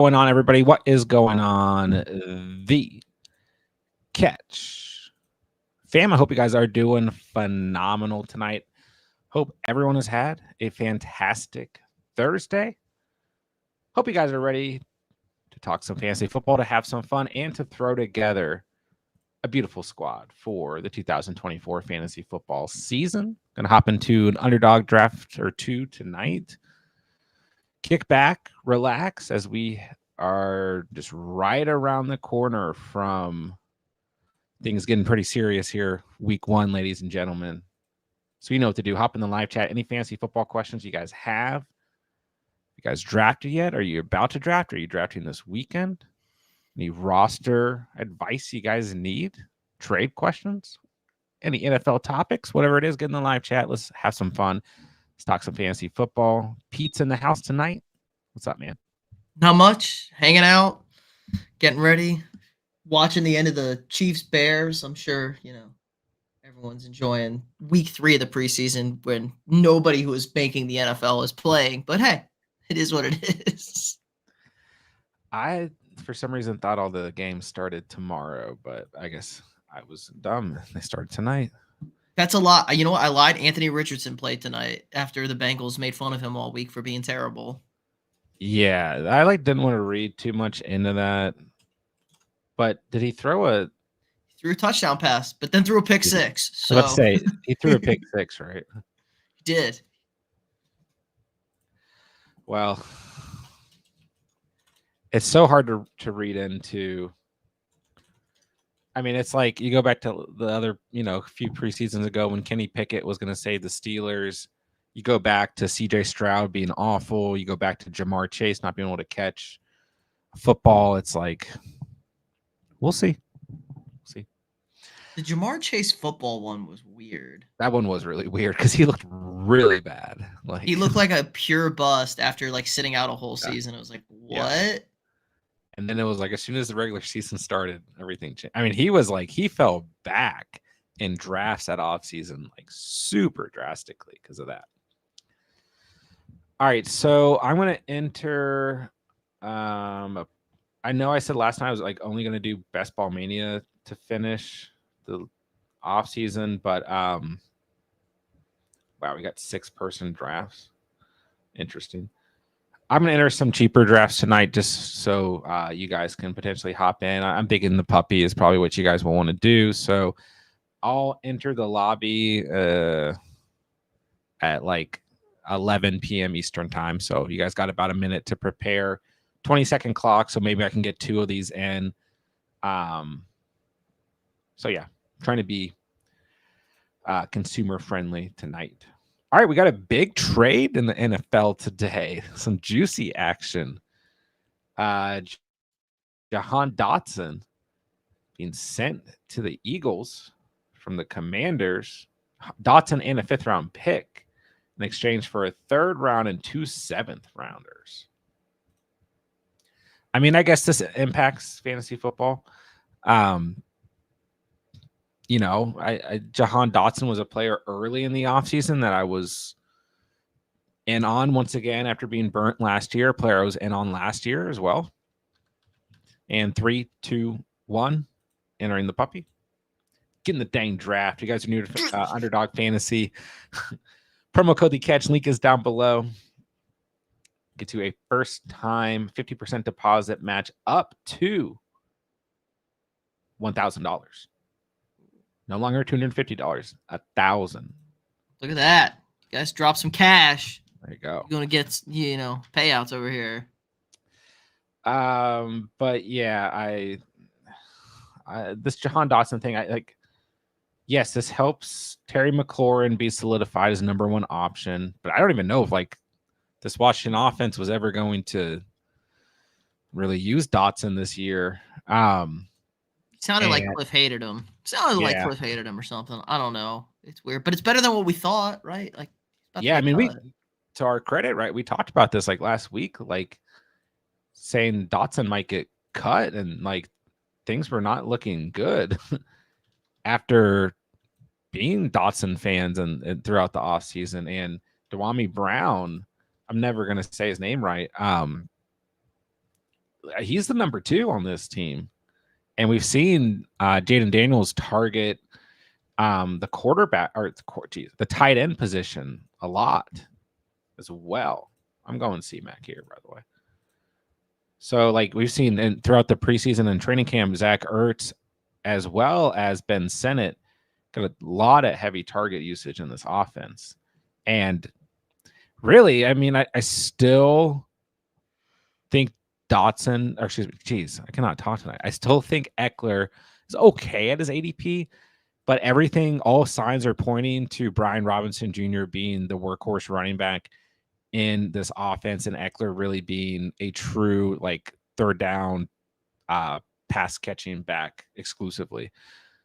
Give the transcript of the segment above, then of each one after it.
Going on, everybody? What is going on? The Catch fam. I hope you guys are doing phenomenal tonight. Hope everyone has had a fantastic Thursday. Hope you guys are ready to talk some fantasy football, to have some fun, and to throw together a beautiful squad for the 2024 fantasy football season. Going to hop into an underdog draft or two tonight. Kick back, relax, as we are just right around the corner from things getting pretty serious here. Week 1, ladies and gentlemen. So you know what to do. Hop in the live chat. Any fantasy football questions you guys have? You guys drafted yet? Are you about to draft? Are you drafting this weekend? Any roster advice you guys need? Trade questions? Any NFL topics? Whatever it is, get in the live chat. Let's have some fun. Let's talk some fantasy football. Pete's in the house tonight. What's up, man? Not much. Hanging out, getting ready, watching the end of the Chiefs-Bears. I'm sure, everyone's enjoying week 3 of the preseason when nobody who is banking the NFL is playing. But hey, it is what it is. I, for some reason, thought all the games started tomorrow, but I guess I was dumb. They started tonight. That's a lot. You know what? I lied. Anthony Richardson played tonight after the Bengals made fun of him all week for being terrible. Yeah, I didn't want to read too much into that. But did he throw He threw a touchdown pass, but then threw a pick six. So let's say he threw a pick 6, right? He did. Well, it's so hard to read into. I mean, it's like you go back to the other, a few preseasons ago when Kenny Pickett was going to save the Steelers. You go back to C.J. Stroud being awful. You go back to Jamar Chase not being able to catch football. It's like, we'll see. The Jamar Chase football one was weird. That one was really weird because he looked really bad. He looked like a pure bust after sitting out a whole season. It was like, what? Yeah. And then it was like as soon as the regular season started, everything changed. I mean, he fell back in drafts that offseason super drastically because of that. All right, so I'm going to enter. I know I said last time I was only going to do Best Ball Mania to finish the off season, but wow, we got 6-person drafts. Interesting. I'm going to enter some cheaper drafts tonight just so you guys can potentially hop in. I'm thinking the puppy is probably what you guys will want to do. So I'll enter the lobby at 11 p.m. Eastern time. So you guys got about a minute to prepare. 20-second clock, so maybe I can get 2 of these in. So yeah, trying to be consumer friendly tonight. All right, we got a big trade in the NFL today. Some juicy action. Jahan Dotson being sent to the Eagles from the Commanders. Dotson and a 5th-round pick in exchange for a 3rd round and 2 7th-rounders. I mean, I guess this impacts fantasy football. Jahan Dotson was a player early in the offseason that I was in on once again after being burnt last year. A player I was in on last year as well. And 3, 2, 1, entering the puppy. Getting the dang draft. You guys are new to Underdog Fantasy. Promo code the catch link is down below. Get you a first-time 50% deposit match up to $1,000. No longer $250, $1,000. Look at that. You guys drop some cash. There you go. You're going to get, payouts over here. But yeah, I this Jahan Dotson thing, yes, this helps Terry McLaurin be solidified as number 1 option, but I don't even know if this Washington offense was ever going to really use Dotson this year. Sounded like Cliff hated him. Like Cliff hated him or something. I don't know. It's weird, but it's better than what we thought, right? Yeah, I mean, we, to our credit, right? We talked about this last week, saying Dotson might get cut, and things were not looking good after being Dotson fans and throughout the offseason. And Dawson Brown, I'm never going to say his name right. he's the number 2 on this team. And we've seen Jaden Daniels target the quarterback or the tight end position a lot as well. I'm going C-Mac here, by the way. So, like we've seen throughout the preseason and training camp, Zach Ertz as well as Ben Sinnott got a lot of heavy target usage in this offense. And really, I mean, I still think Dotson, or excuse me, geez, I cannot talk tonight. I still think Eckler is okay at his ADP, but everything, all signs are pointing to Brian Robinson Jr. being the workhorse running back in this offense, and Eckler really being a true like third down pass catching back exclusively.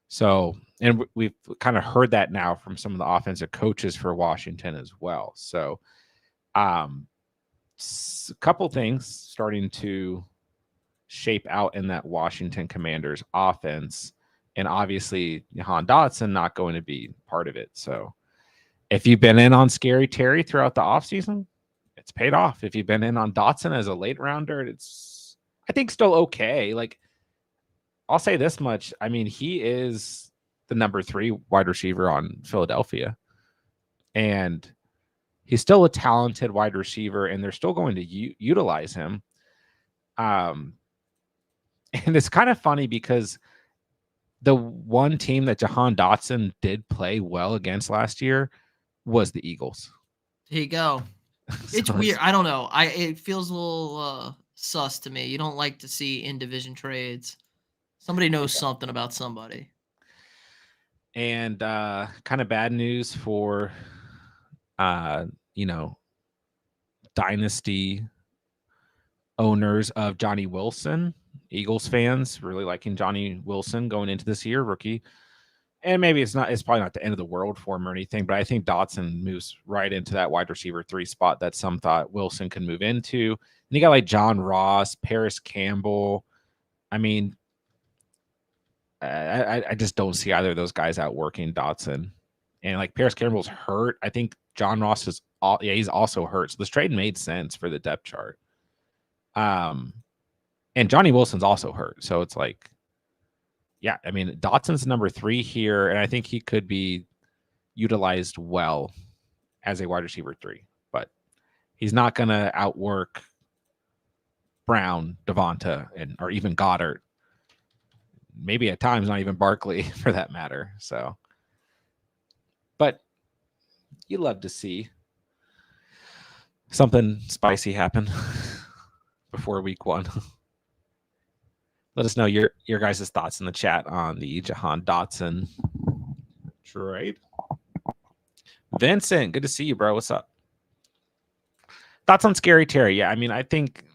So, and we've kind of heard that now from some of the offensive coaches for Washington as well. So, a couple things starting to shape out in that Washington Commanders offense, and obviously Jahan Dotson not going to be part of it. So, if you've been in on Scary Terry throughout the offseason, it's paid off. If you've been in on Dotson as a late rounder, it's, I think, still okay. Like, I'll say this much. I mean, he is the number 3 wide receiver on Philadelphia. And he's still a talented wide receiver, and they're still going to utilize him. And it's kind of funny because the one team that Jahan Dotson did play well against last year was the Eagles. Here you go. It's weird. I don't know. It feels a little sus to me. You don't like to see in division trades. Somebody knows something about somebody. And kind of bad news for Dynasty owners of Johnny Wilson. Eagles fans really liking Johnny Wilson going into this year, rookie. And maybe it's probably not the end of the world for him or anything, but I think Dotson moves right into that wide receiver 3 spot that some thought Wilson could move into. And you got like John Ross, Paris Campbell. I mean, I just don't see either of those guys outworking Dotson. And like Paris Campbell's hurt. I think John Ross is he's also hurt. So this trade made sense for the depth chart. And Johnny Wilson's also hurt. So it's like, yeah, I mean, Dotson's number 3 here, and I think he could be utilized well as a wide receiver 3, but he's not going to outwork Brown, Devonta, or even Goddard. Maybe at times not even Barkley for that matter. So, but you love to see something spicy happen before week 1. Let us know your guys' thoughts in the chat on the Jahan Dotson trade. Vincent, good to see you, bro. What's up? Thoughts on Scary Terry? Yeah, I mean, I think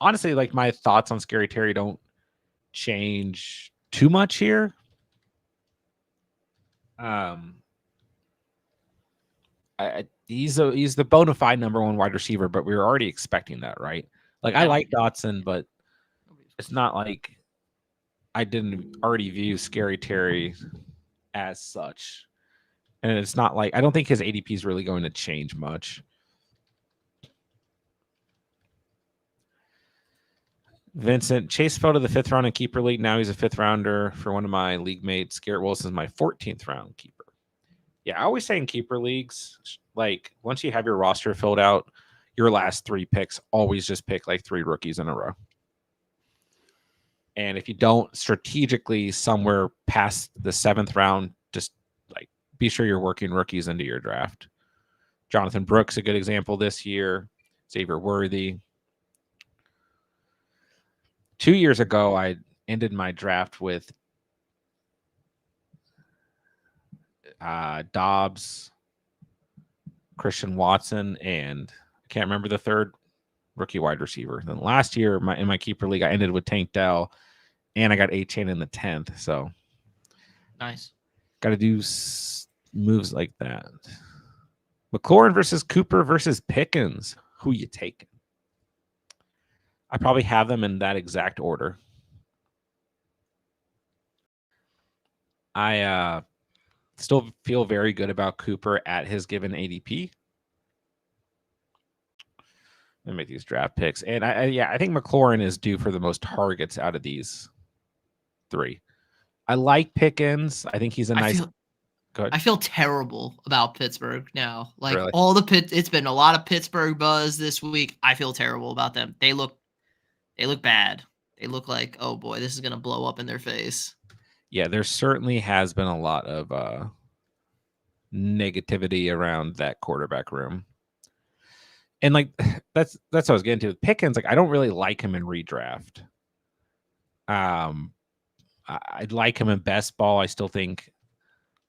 honestly, like my thoughts on Scary Terry don't change too much here. He's the bona fide number 1 wide receiver, but we were already expecting that, right? Like I like Dotson, but it's not like I didn't already view Scary Terry as such. And it's not like I don't think his ADP is really going to change much. Vincent Chase fell to the 5th round in keeper league. Now he's a 5th rounder for one of my league mates. Garrett Wilson's my 14th round keeper. Yeah, I always say in keeper leagues, like once you have your roster filled out, your last 3 picks always just pick like 3 rookies in a row. And if you don't strategically somewhere past the 7th round, just like be sure you're working rookies into your draft. Jonathan Brooks, a good example this year. Xavier Worthy. 2 years ago, I ended my draft with Dobbs, Christian Watson, and I can't remember the third rookie wide receiver. Then last year in my keeper league, I ended with Tank Dell, and I got A-Chain in the 10th. So nice. Got to do moves like that. McLaurin versus Cooper versus Pickens. Who you taking? I probably have them in that exact order. I still feel very good about Cooper at his given ADP. Let me make these draft picks. And I think McLaurin is due for the most targets out of these three. I like Pickens. I think he's a nice. Go ahead. I feel terrible about Pittsburgh now. Like Really? it's been a lot of Pittsburgh buzz this week. I feel terrible about them. They look bad. They look like, oh boy, this is gonna blow up in their face. Yeah, there certainly has been a lot of negativity around that quarterback room. And like that's what I was getting to. Pickens, like I don't really like him in redraft. I'd like him in best ball. I still think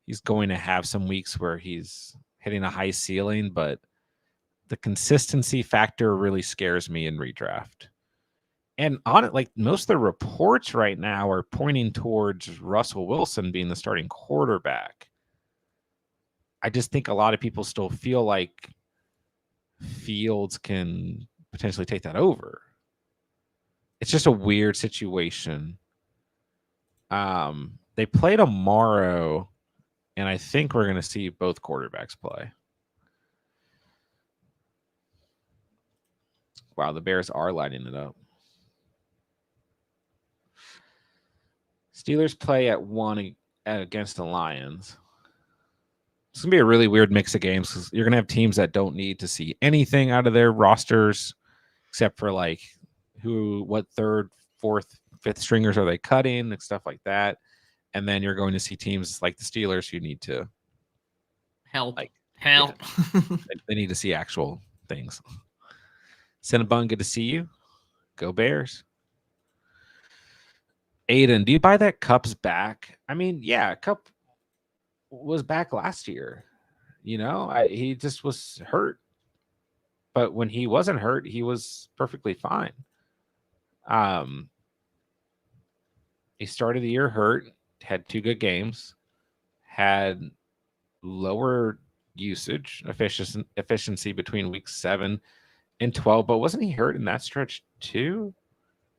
he's going to have some weeks where he's hitting a high ceiling, but the consistency factor really scares me in redraft. And on it, like most of the reports right now are pointing towards Russell Wilson being the starting quarterback. I just think a lot of people still feel like Fields can potentially take that over. It's just a weird situation. They play tomorrow, and I think we're going to see both quarterbacks play. Wow, the Bears are lighting it up. Steelers play at 1 against the Lions. It's going to be a really weird mix of games because you're going to have teams that don't need to see anything out of their rosters except for like what third, fourth, fifth stringers are they cutting and stuff like that. And then you're going to see teams like the Steelers who need to help. Yeah, they need to see actual things. Cinnabon, good to see you. Go Bears. Aiden, do you buy that Kupp's back? I mean, yeah, Kupp was back last year. You know, he just was hurt. But when he wasn't hurt, he was perfectly fine. He started the year hurt, had 2 good games, had lower usage efficiency between weeks 7 and 12. But wasn't he hurt in that stretch too?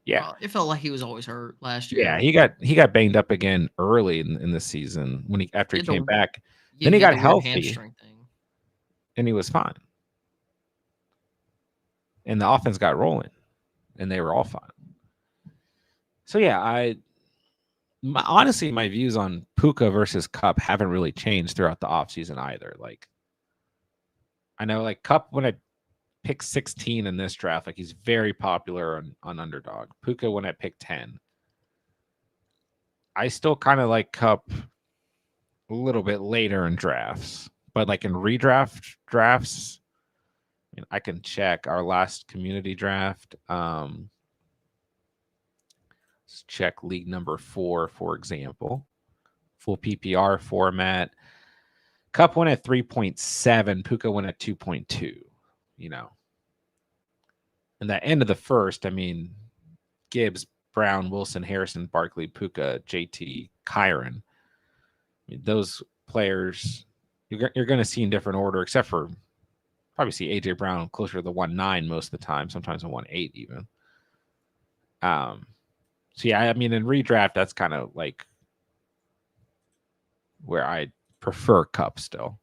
Yeah, it felt like he was always hurt last year. Yeah, he got banged up again early in the season after he came back. Then he got healthy, and he was fine. And the offense got rolling, and they were all fine. So yeah, honestly, my views on Puka versus Kupp haven't really changed throughout the offseason either. Like, I know like Kupp when I picked 16 in this draft, like he's very popular on Underdog. Puka when I picked 10. I still kind of like Kupp a little bit later in drafts, but like in redraft drafts, I mean, I can check our last community draft. Let's check league number 4, for example, full PPR format. Kupp went at 3.7. Puka went at 2.2. You know, and that end of the first, I mean, Gibbs, Brown, Wilson, Harrison, Barkley, Puka, JT, Kyron. I mean, those players you're going to see in different order, except for probably see AJ Brown closer to the 1.9 most of the time, sometimes a 1.8 even. So yeah, I mean, in redraft, that's kind of like where I prefer Kupp still.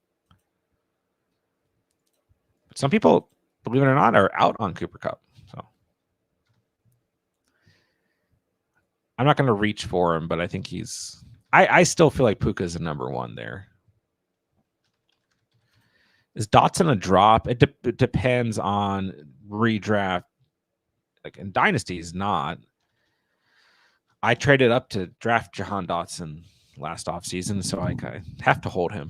But some people, believe it or not, are out on Cooper Kupp. So I'm not going to reach for him, but I think I still feel like Puka is the number 1 there. Is Dotson a drop? It depends on redraft. Like in Dynasty, he's not. I traded up to draft Jahan Dotson last offseason, so I have to hold him.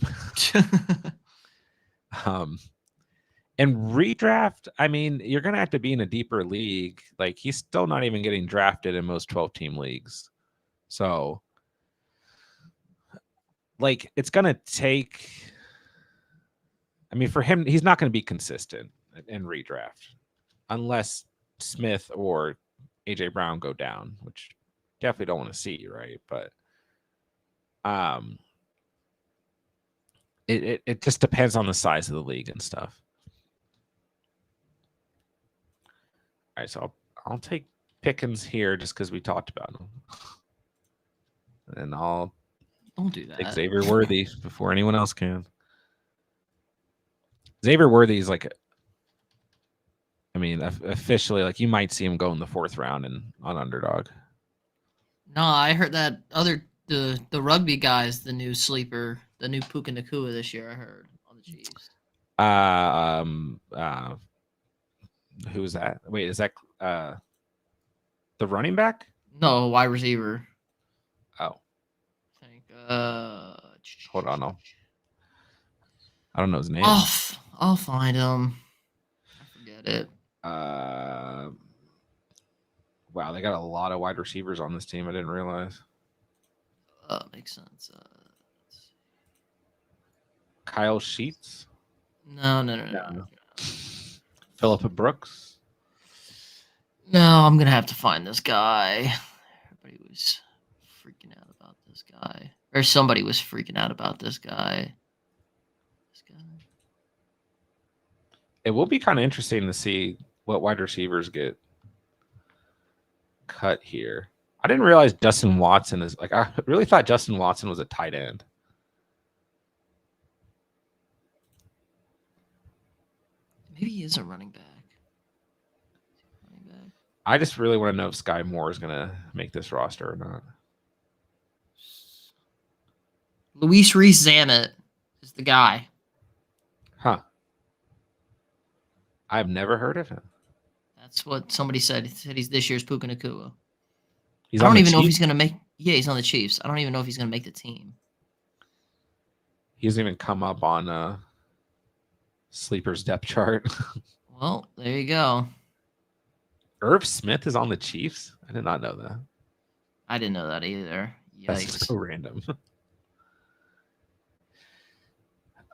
And redraft, I mean, you're going to have to be in a deeper league. Like, he's still not even getting drafted in most 12-team leagues. So, like, it's going to take... I mean, for him, he's not going to be consistent in redraft unless Smith or AJ Brown go down, which definitely don't want to see, right? But it just depends on the size of the league and stuff. All right, so I'll take Pickens here just because we talked about him, and I'll don't do that. Take Xavier Worthy before anyone else can. Xavier Worthy is like, I mean, officially, like you might see him go in the 4th round and on Underdog. No, I heard that the rugby guy's the new sleeper, the new Puka Nakua this year. I heard on the Chiefs. Who is that? Wait, is that the running back? No, wide receiver. Oh, I think. hold on, I don't know his name. I'll find him. I forget it. Wow, they got a lot of wide receivers on this team. I didn't realize. Makes sense. Kyle Sheets. No. Phillip Brooks. No, I'm gonna have to find this guy. Everybody was freaking out about this guy, or somebody was freaking out about this guy. It will be kind of interesting to see what wide receivers get cut here. I didn't realize Justin Watson is like. I really thought Justin Watson was a tight end. Maybe he is a running back. I just really want to know if Sky Moore is going to make this roster or not. Luis Reese-Zammit is the guy. Huh. I've never heard of him. That's what somebody said. He said he's this year's Puka Nakua. I I don't even know if he's going to make... Yeah, he's on the Chiefs. I don't even know if he's going to make the team. He doesn't even come up on Sleeper's depth chart. Well, there you go. Irv Smith is on the Chiefs? I did not know that. I didn't know that either. Yikes. That's so random.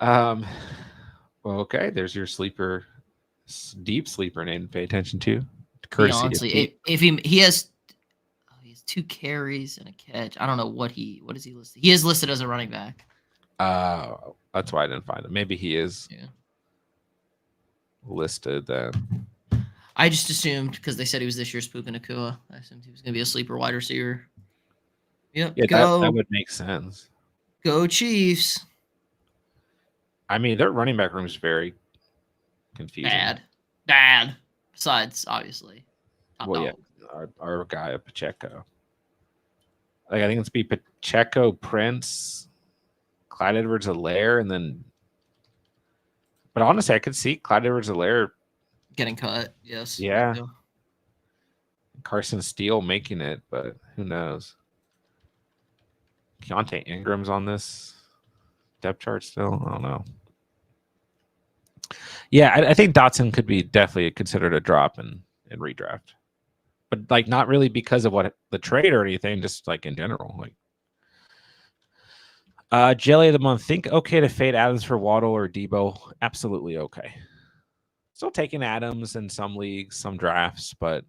Well, okay. There's your sleeper, deep sleeper name to pay attention to. Courtesy honestly, if he has 2 carries and a catch. I don't know what is he listed. He is listed as a running back. That's why I didn't find him. Maybe he is listed then. I just assumed because they said he was this year's Puka Nakua. I assumed he was going to be a sleeper wide receiver. Yep. Yeah, that would make sense. Go Chiefs. I mean, their running back room is very confusing. Bad. Besides, obviously, top dog. Yeah, our guy Pacheco. Like I think it's be Pacheco, Prince, Clyde Edwards-Helaire, and then. But honestly, I could see Clyde Edwards-Helaire getting cut. Yes. Yeah. Carson Steele making it, but who knows? Keontae Ingram's on this depth chart still. I don't know. Yeah, I think Dotson could be definitely considered a drop in redraft, but like not really because of what the trade or anything, just like in general. Like, Jelly of the month. Think okay to fade Adams for Waddle or Debo? Absolutely okay. Still taking Adams in some leagues, some drafts, but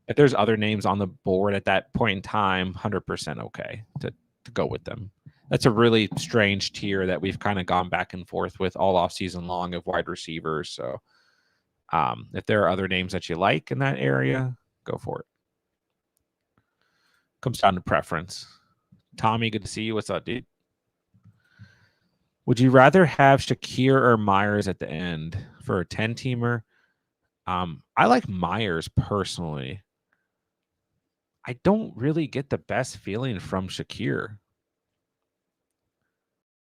if there's other names on the board at that point in time, 100% okay to go with them. That's a really strange tier that we've kind of gone back and forth with all off season long of wide receivers. So if there are other names that you like in that area, go for it. Comes down to preference. Tommy, good to see you. What's up, dude? Would you rather have Shakir or Myers at the end for a 10-teamer? I like Myers personally. I don't really get the best feeling from Shakir.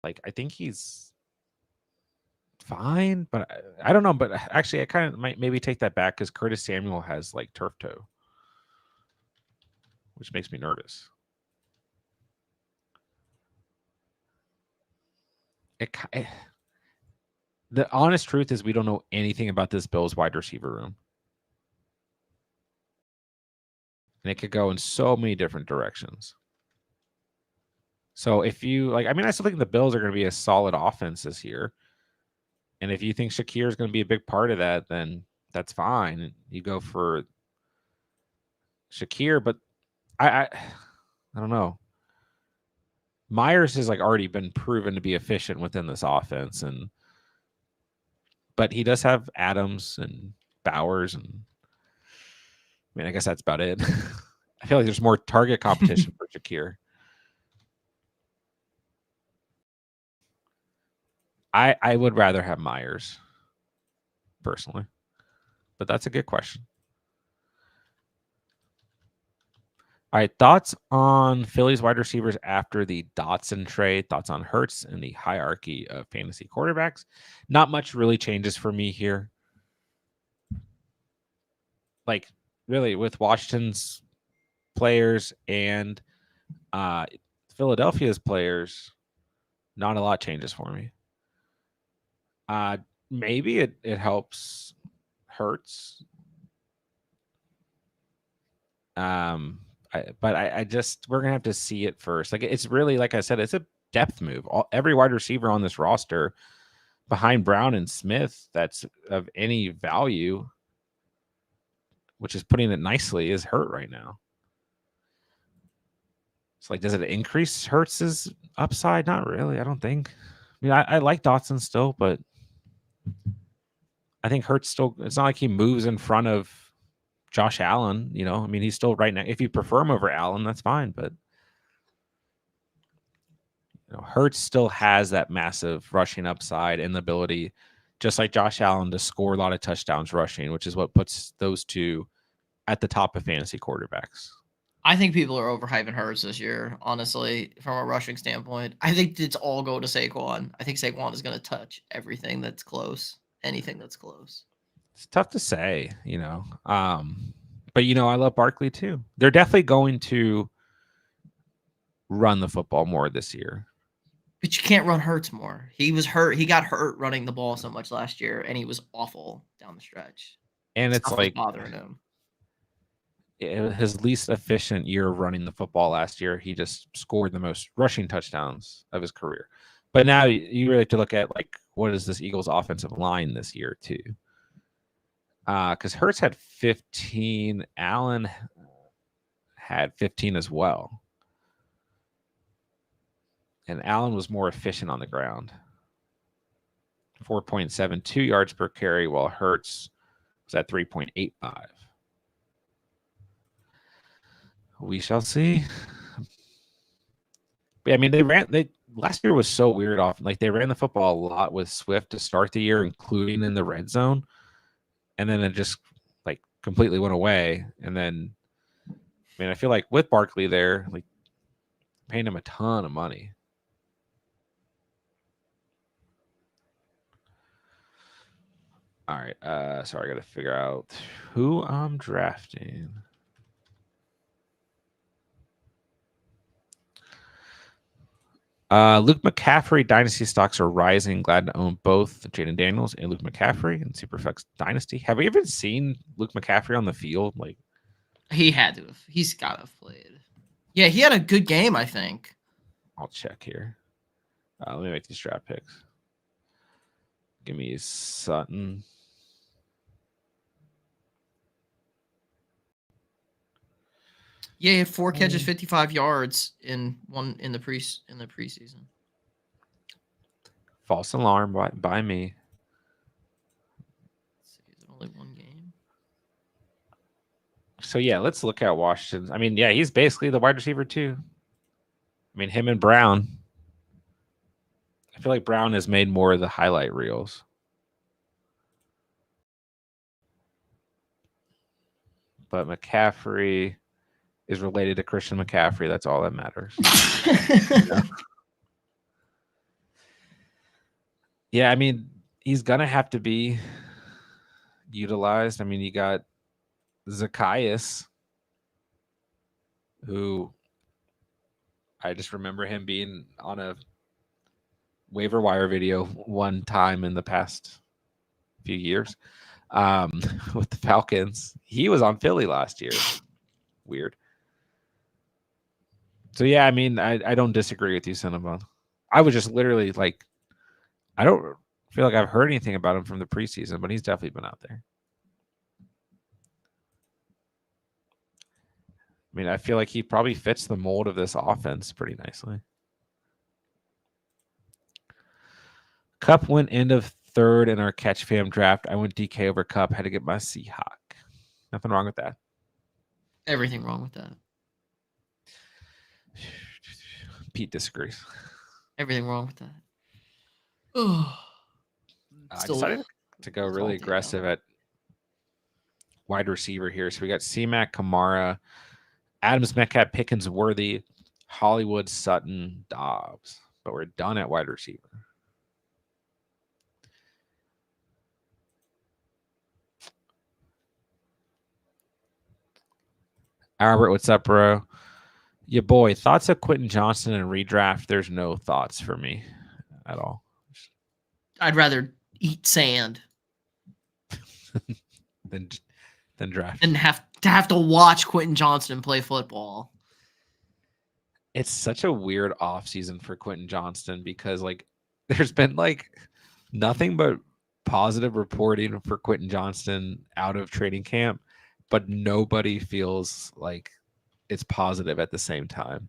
Like, I think he's fine, but I don't know. But actually, I kind of might maybe take that back because Curtis Samuel has like turf toe, which makes me nervous. The honest truth is we don't know anything about this Bills wide receiver room. And it could go in so many different directions. So if you like, I mean, I still think the Bills are going to be a solid offense this year. And if you think Shakir is going to be a big part of that, then that's fine. You go for Shakir, but I don't know. Myers has like already been proven to be efficient within this offense, but he does have Adams and Bowers, and I mean, I guess that's about it. I feel like there's more target competition for Shakir. I would rather have Myers personally, but that's a good question. All right, thoughts on Philly's wide receivers after the Dotson trade, thoughts on Hertz and the hierarchy of fantasy quarterbacks. Not much really changes for me here. Like, really, with Washington's players and Philadelphia's players, not a lot changes for me. Maybe it helps Hertz. But I just we're gonna have to see it first. Like, it's really, like I said, it's a depth move. Every wide receiver on this roster behind Brown and Smith that's of any value, which is putting it nicely, is hurt right now. It's like, does it increase Hertz's upside? Not really. I don't think. I mean, I like Dotson still, but I think Hertz still. It's not like he moves in front of Josh Allen. I mean, he's still right now. If you prefer him over Allen, that's fine. But Hertz still has that massive rushing upside and the ability, just like Josh Allen, to score a lot of touchdowns rushing, which is what puts those two at the top of fantasy quarterbacks. I think people are overhyping Hertz this year, honestly, from a rushing standpoint. I think it's all go to Saquon. I think Saquon is going to touch everything that's close, anything that's close. It's tough to say, but I love Barkley too. They're definitely going to run the football more this year. But you can't run Hertz more. He was hurt. He got hurt running the ball so much last year, and he was awful down the stretch. And it's like bothering him. His least efficient year of running the football last year, he just scored the most rushing touchdowns of his career. But now you really have to look at, like, what is this Eagles offensive line this year too? Because Hertz had 15, Allen had 15 as well, and Allen was more efficient on the ground, 4.72 yards per carry, while Hertz was at 3.85. We shall see. But, I mean, they last year was so weird off. Like, they ran the football a lot with Swift to start the year, including in the red zone. And then it just, like, completely went away. And then, I mean, I feel like with Barkley there, like, paying him a ton of money. All right. Sorry, I got to figure out who I'm drafting. Luke McCaffrey Dynasty stocks are rising. Glad to own both Jaden Daniels and Luke McCaffrey in Superflex Dynasty. Have we even seen Luke McCaffrey on the field? Like, he had to have. He's got to have played. Yeah, he had a good game, I think. I'll check here. Let me make these draft picks. Give me Sutton. Yeah, he had 4 catches, 55 yards in the preseason. False alarm by me. Let's see, is it only one game? So yeah, let's look at Washington. I mean, yeah, he's basically the wide receiver too. I mean, him and Brown. I feel like Brown has made more of the highlight reels. But McCaffrey is related to Christian McCaffrey. That's all that matters. Yeah, I mean, he's going to have to be utilized. I mean, you got Zacchaeus, who I just remember him being on a waiver wire video one time in the past few years with the Falcons. He was on Philly last year. Weird. So, yeah, I mean, I don't disagree with you, Cinnabon. I was just literally like, I don't feel like I've heard anything about him from the preseason, but he's definitely been out there. I mean, I feel like he probably fits the mold of this offense pretty nicely. Kupp went end of third in our catch fam draft. I went DK over Kupp. Had to get my Seahawk. Nothing wrong with that. Everything wrong with that. Pete disagrees. Everything wrong with that. Oh, I decided to go really aggressive at wide receiver here. So we got C-Mac, Kamara, Adams, Metcalf, Pickens, Worthy, Hollywood, Sutton, Dobbs. But we're done at wide receiver. Albert, what's up, bro? Yeah, boy. Thoughts of Quinton Johnson and redraft? There's no thoughts for me at all. I'd rather eat sand than draft. than have to watch Quinton Johnson play football. It's such a weird offseason for Quinton Johnson because like there's been like nothing but positive reporting for Quinton Johnson out of training camp, but nobody feels like it's positive at the same time.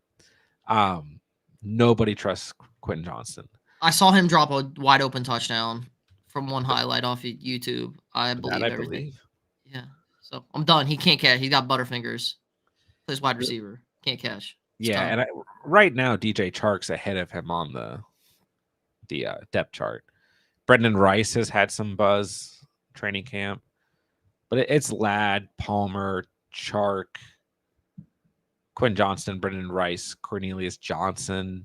Nobody trusts Quinton Johnson. I saw him drop a wide open touchdown from one highlight off of YouTube. I believe everything. Yeah. So I'm done. He can't catch. He got butterfingers. Plays wide receiver. Can't catch. Yeah, and right now DJ Chark's ahead of him on the depth chart. Brendan Rice has had some buzz training camp, but it's Ladd, Palmer, Chark, Quinn Johnston, Brendan Rice, Cornelius Johnson,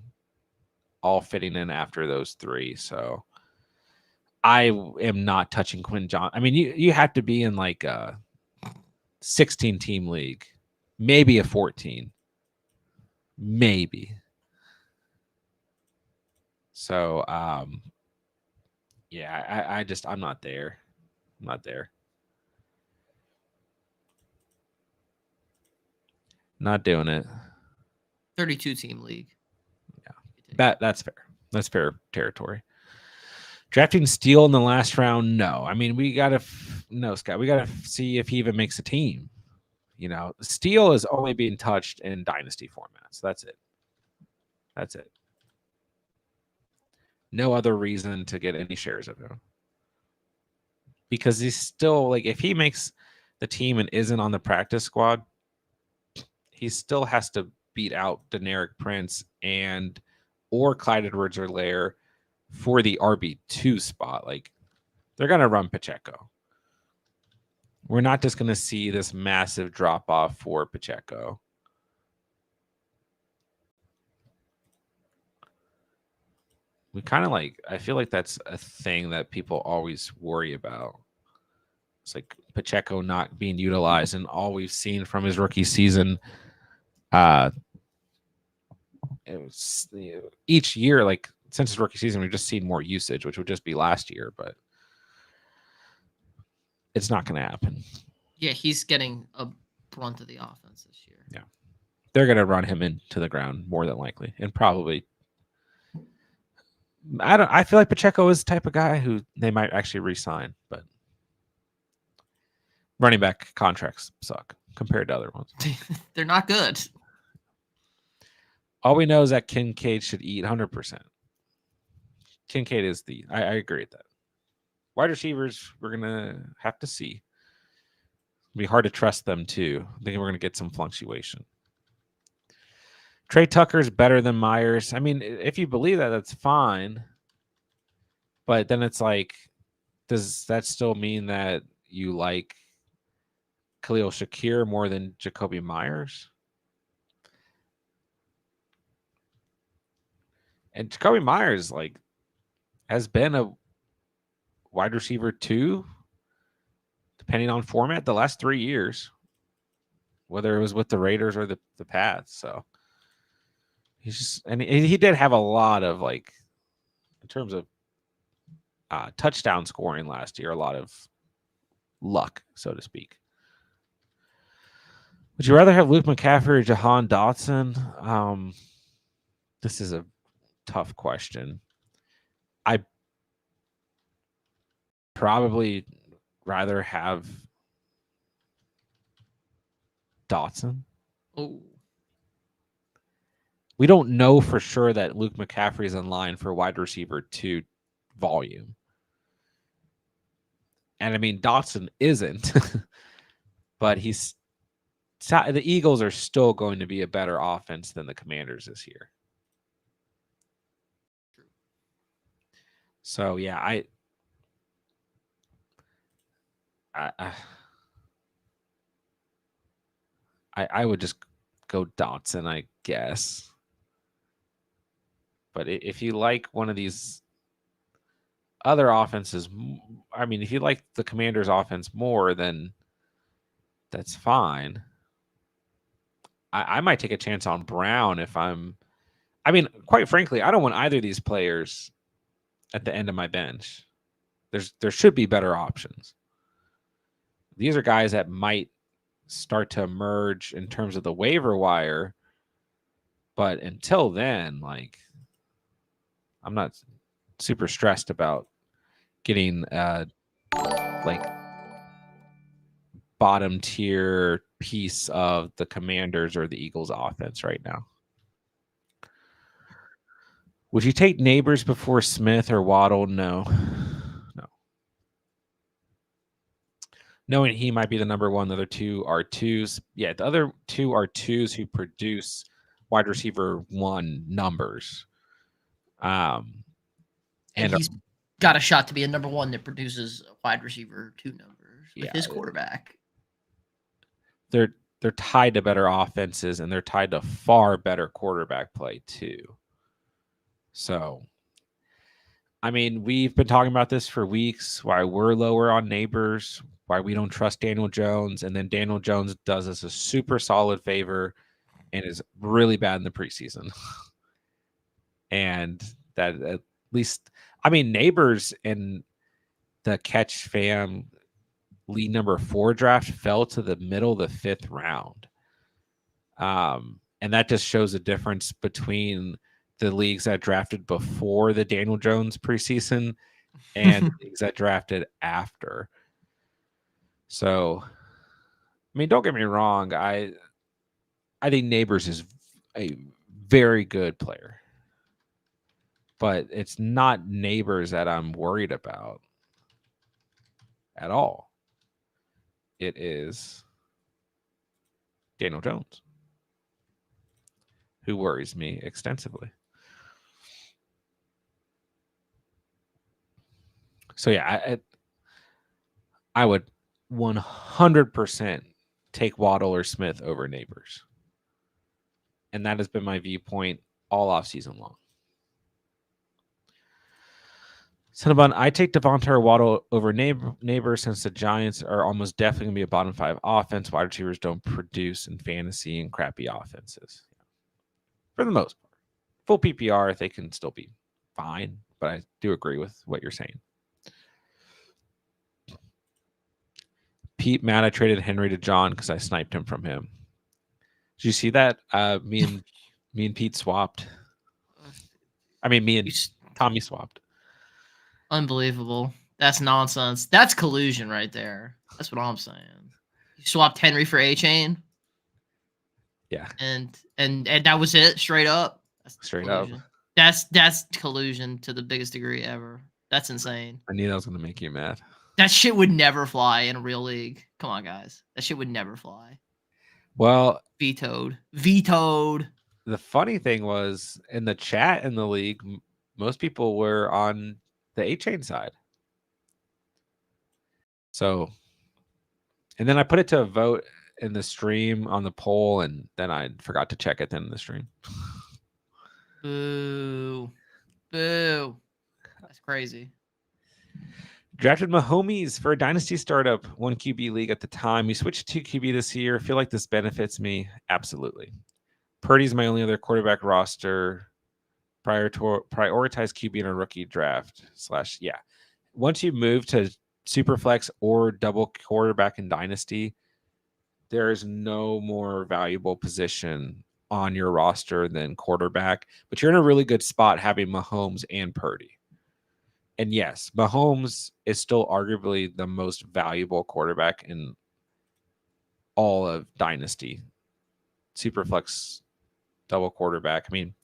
all fitting in after those three. So I am not touching Quinn Johnson. I mean, you have to be in like a 16 team league, maybe a 14. Maybe. So, yeah, I'm not there. I'm not there. Not doing it. 32 team league. Yeah, that's fair. That's fair territory. Drafting Steele in the last round, no. I mean, we gotta Scott. We gotta see if he even makes a team. You know, Steele is only being touched in dynasty formats. That's it. That's it. No other reason to get any shares of him. Because he's still like, if he makes the team and isn't on the practice squad, he still has to beat out Deneric Prince or Clyde Edwards-Helaire for the RB2 spot. Like, they're gonna run Pacheco. We're not just going to see this massive drop off for Pacheco. We kind of like, I feel like that's a thing that people always worry about. It's like Pacheco not being utilized, and all we've seen from his rookie season, it was each year, like since his rookie season, we've just seen more usage, which would just be last year, but it's not going to happen. Yeah, he's getting a brunt of the offense this year. Yeah. They're going to run him into the ground more than likely. And probably, I feel like Pacheco is the type of guy who they might actually re-sign, but running back contracts suck compared to other ones. They're not good. All we know is that Kincaid should eat 100%. Kincaid is I agree with that. Wide receivers, we're going to have to see. It'll be hard to trust them too. I think we're going to get some fluctuation. Trey Tucker's better than Myers. I mean, if you believe that, that's fine. But then it's like, does that still mean that you like Khalil Shakir more than Jacoby Myers? And Jacoby Myers, like, has been a wide receiver 2, depending on format, the last 3 years, whether it was with the Raiders or the Pats. So he's just, and he did have a lot of, like, in terms of touchdown scoring last year, a lot of luck, so to speak. Would you rather have Luke McCaffrey or Jahan Dotson? This is a tough question. I probably rather have Dotson. Oh. We don't know for sure that Luke McCaffrey is in line for wide receiver 2 volume. And I mean, Dotson isn't, but the Eagles are still going to be a better offense than the Commanders this year. So yeah, I would just go Dotson, I guess. But if you like one of these other offenses, I mean, if you like the Commanders' offense more, then that's fine. I might take a chance on Brown if I mean, quite frankly, I don't want either of these players at the end of my bench. There should be better options. These are guys that might start to emerge in terms of the waiver wire, but until then, like, I'm not super stressed about getting like bottom tier piece of the Commanders or the Eagles offense right now. Would you take Neighbors before Smith or Waddle? No. Knowing he might be the number one, the other two are twos. Yeah, the other two are twos who produce wide receiver one numbers. And he's got a shot to be a number one that produces wide receiver two numbers with his quarterback. They're tied to better offenses, and they're tied to far better quarterback play too. So, I mean, we've been talking about this for weeks, why we're lower on Neighbors, why we don't trust Daniel Jones, and then Daniel Jones does us a super solid favor and is really bad in the preseason. And that at least, I mean, Neighbors in the Catch Fam league number 4 draft fell to the middle of the 5th round. And that just shows a difference between the leagues that drafted before the Daniel Jones preseason and the leagues that drafted after. So, I mean, don't get me wrong. I think Neighbors is a very good player, but it's not Neighbors that I'm worried about at all. It is Daniel Jones, who worries me extensively. So yeah, I would 100% take Waddle or Smith over Neighbors. And that has been my viewpoint all offseason long. Cinnabon, I take Devonta or Waddle over Neighbors since the Giants are almost definitely going to be a bottom 5 offense. Wide receivers don't produce in fantasy and crappy offenses. For the most part. Full PPR, they can still be fine, but I do agree with what you're saying. Pete mad I traded Henry to John because I sniped him from him. Did you see that? Me and Pete swapped. I mean, me and Tommy swapped. Unbelievable. That's nonsense. That's collusion right there. That's what I'm saying. You swapped Henry for A-Chain. Yeah. And that was it, straight up. That's straight collusion. Up. That's collusion to the biggest degree ever. That's insane. I knew that was going to make you mad. That shit would never fly in a real league. Come on, guys. That shit would never fly. Well, vetoed. The funny thing was, in the chat in the league, most people were on the A-Chain side. So, and then I put it to a vote in the stream on the poll, and then I forgot to check it then in the stream. Boo. That's crazy. Drafted Mahomes for a Dynasty startup, 1 QB league at the time. We switched to QB this year. Feel like this benefits me. Absolutely. Purdy's my only other quarterback roster. Prioritize QB in a rookie draft / yeah. Once you move to Superflex or double quarterback in Dynasty, there is no more valuable position on your roster than quarterback. But you're in a really good spot having Mahomes and Purdy. And yes, Mahomes is still arguably the most valuable quarterback in all of Dynasty. Superflex, double quarterback. I mean,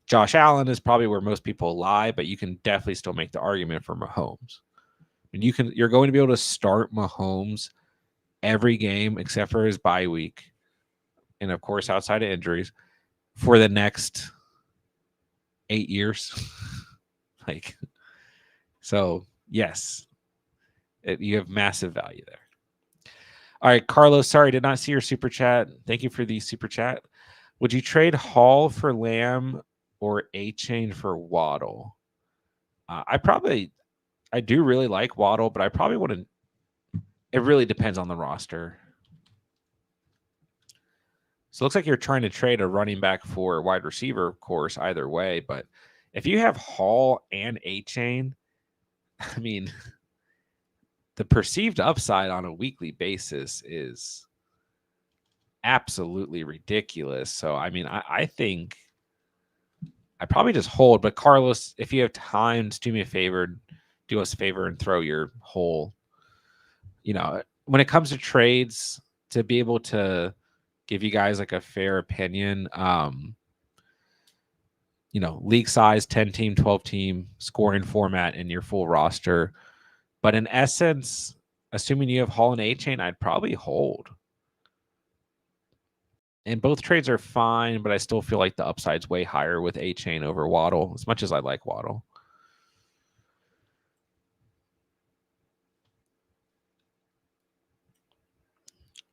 Josh Allen is probably where most people lie, but you can definitely still make the argument for Mahomes. And you're going to be able to start Mahomes every game except for his bye week, and of course outside of injuries, for the next 8 years. So yes, you have massive value there. All right, Carlos, sorry, did not see your super chat. Thank you for the super chat. Would you trade Hall for Lamb or A-Chain for Waddle? I do really like Waddle, but I probably wouldn't. It really depends on the roster. So it looks like you're trying to trade a running back for a wide receiver, of course, either way. But if you have Hall and A-Chain, I mean, the perceived upside on a weekly basis is absolutely ridiculous. So, I mean, I think I probably just hold. But Carlos, if you have time, just do me a favor, do us a favor and throw your whole, when it comes to trades, to be able to give you guys like a fair opinion, league size, 10 team, 12 team, scoring format in your full roster. But in essence, assuming you have Hall and A-Chain, I'd probably hold. And both trades are fine, but I still feel like the upside's way higher with A-Chain over Waddle, as much as I like Waddle.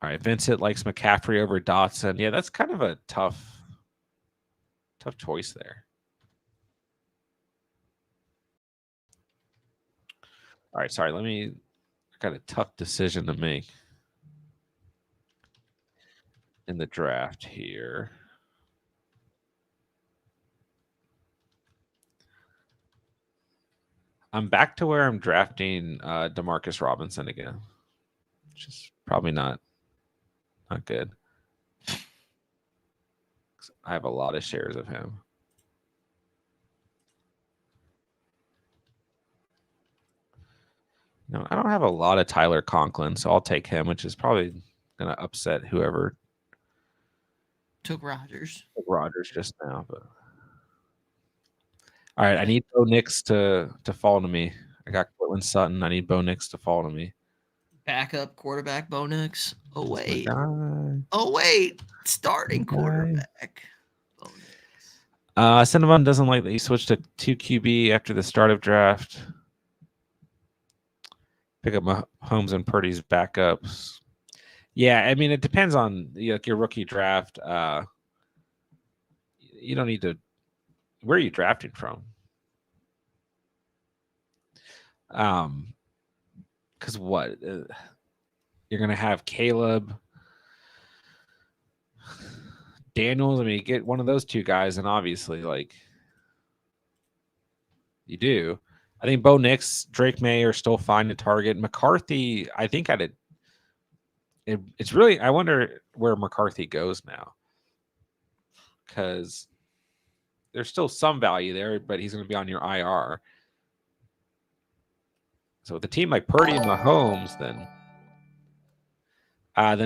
All right, Vincent likes McCaffrey over Dawson. Yeah, that's kind of a tough choice there. All right, sorry, I got a tough decision to make in the draft here. I'm back to where I'm drafting Demarcus Robinson again, which is probably not good. I have a lot of shares of him. No, I don't have a lot of Tyler Conklin, so I'll take him, which is probably going to upset whoever took Rodgers. Took Rodgers just now. But all right, I need Bo Nix to fall to me. I got Cortland Sutton. I need Bo Nix to fall to me. Backup quarterback Bo Nix. Oh wait. That's Oh wait. Starting quarterback Bo Nix. Cinnamon doesn't like that he switched to 2 QB after the start of draft. Pick up Mahomes and Purdy's backups. Yeah, I mean, it depends on your rookie draft. You don't need to. Where are you drafting from? Because what? You're going to have Caleb, Daniels. I mean, you get one of those two guys, and obviously, like, you do. I think Bo Nix, Drake May are still fine to target. McCarthy, I think it's really, I wonder where McCarthy goes now. Because there's still some value there, but he's going to be on your IR. So with a team like Purdy and Mahomes, then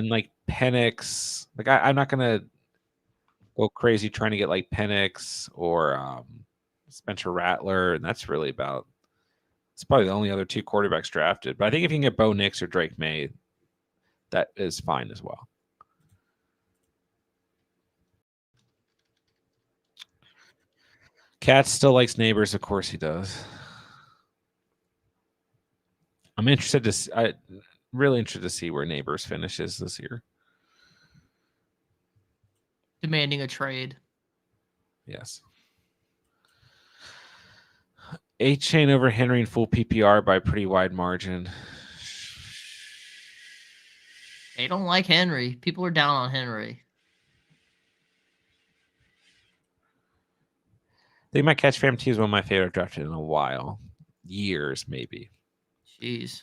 like Penix, like I'm not going to go crazy trying to get like Penix or Spencer Rattler, and that's really about. It's probably the only other two quarterbacks drafted. But I think if you can get Bo Nix or Drake May, that is fine as well. Cat still likes Neighbors. Of course he does. I'm really interested to see where Neighbors finishes this year. Demanding a trade. Yes. A-Chain over Henry in full PPR by a pretty wide margin. They don't like Henry. People are down on Henry. I think my catch fam T is one of my favorite drafted in a while. Years, maybe. Jeez.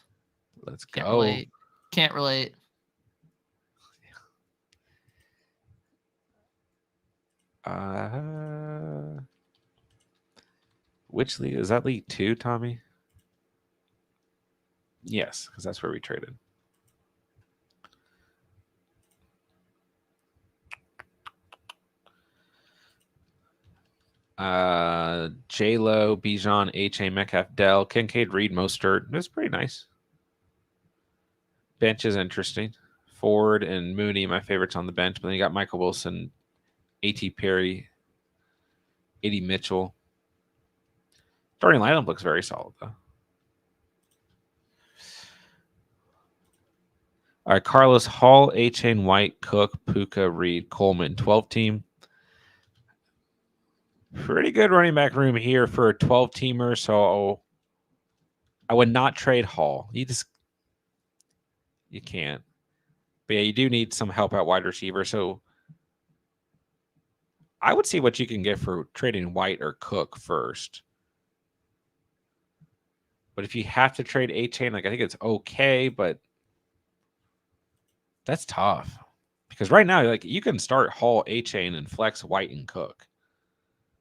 Let's go. Can't relate. Which league? Is that League 2, Tommy? Yes, because that's where we traded. J-Lo, Bijan, H.A. Metcalf, Dell, Kincaid, Reed, Mostert. That's pretty nice. Bench is interesting. Ford and Mooney, my favorites on the bench. But then you got Michael Wilson, A.T. Perry, A.D. Mitchell. Starting lineup looks very solid, though. All right, Carlos Hall, A-Chain, White, Cook, Puka, Reed, Coleman, 12 team. Pretty good running back room here for a 12 teamer. So I would not trade Hall. You can't. But yeah, you do need some help at wide receiver. So I would see what you can get for trading White or Cook first. But if you have to trade A-Chain, like I think it's okay, but that's tough. Because right now, like you can start Hall, A-Chain, and flex White and Cook.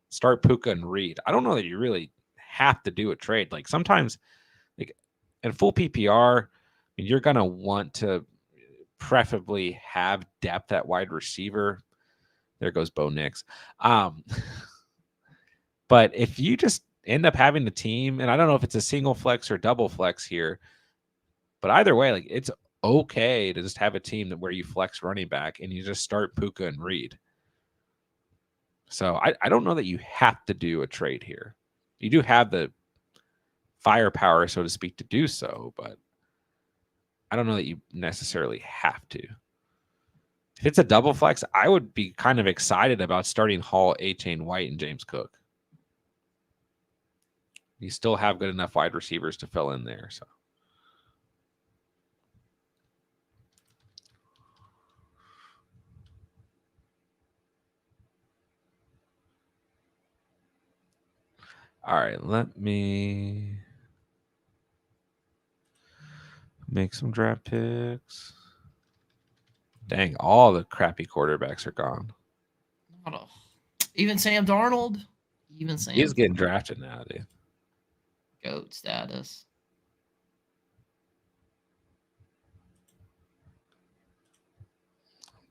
Start Puka and Reed. I don't know that you really have to do a trade. Like sometimes, like in full PPR, you're gonna want to preferably have depth at wide receiver. There goes Bo Nix. But if you just end up having the team, and I don't know if it's a single flex or double flex here, but either way, like it's okay to just have a team that where you flex running back and you just start Puka and Reed. So I don't know that you have to do a trade here. You do have the firepower, so to speak, to do so, but I don't know that you necessarily have to. If it's a double flex, I would be kind of excited about starting Hall, A-Chain, White, and James Cook. You still have good enough wide receivers to fill in there. So. All right, let me make some draft picks. Dang, all the crappy quarterbacks are gone. Even Sam Darnold. Even Sam. He's getting drafted now, dude. GOAT status.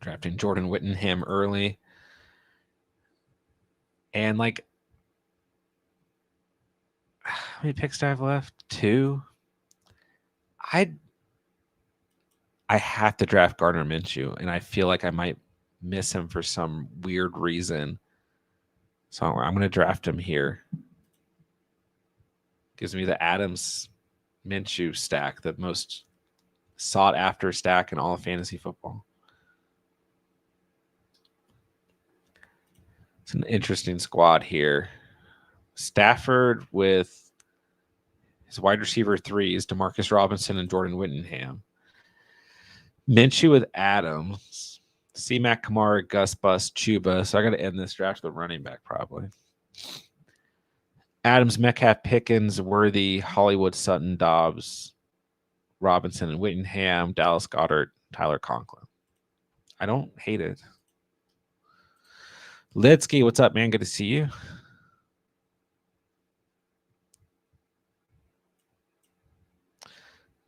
Drafting Jordan Whittingham early. And like, how many picks do I have left? 2. I have to draft Gardner Minshew, and I feel like I might miss him for some weird reason. So I'm going to draft him here. Gives me the Adams Minshew stack, the most sought after stack in all of fantasy football. It's an interesting squad here. Stafford with his wide receiver 3s, Demarcus Robinson and Jordan Whittingham. Minshew with Adams, C-Mac, Kamara, Gus Bus, Chuba. So I got to end this draft with running back probably. Adams, Metcalf, Pickens, Worthy, Hollywood, Sutton, Dobbs, Robinson, and Whittingham, Dallas Goedert, Tyler Conklin. I don't hate it. Lidsky, what's up, man? Good to see you.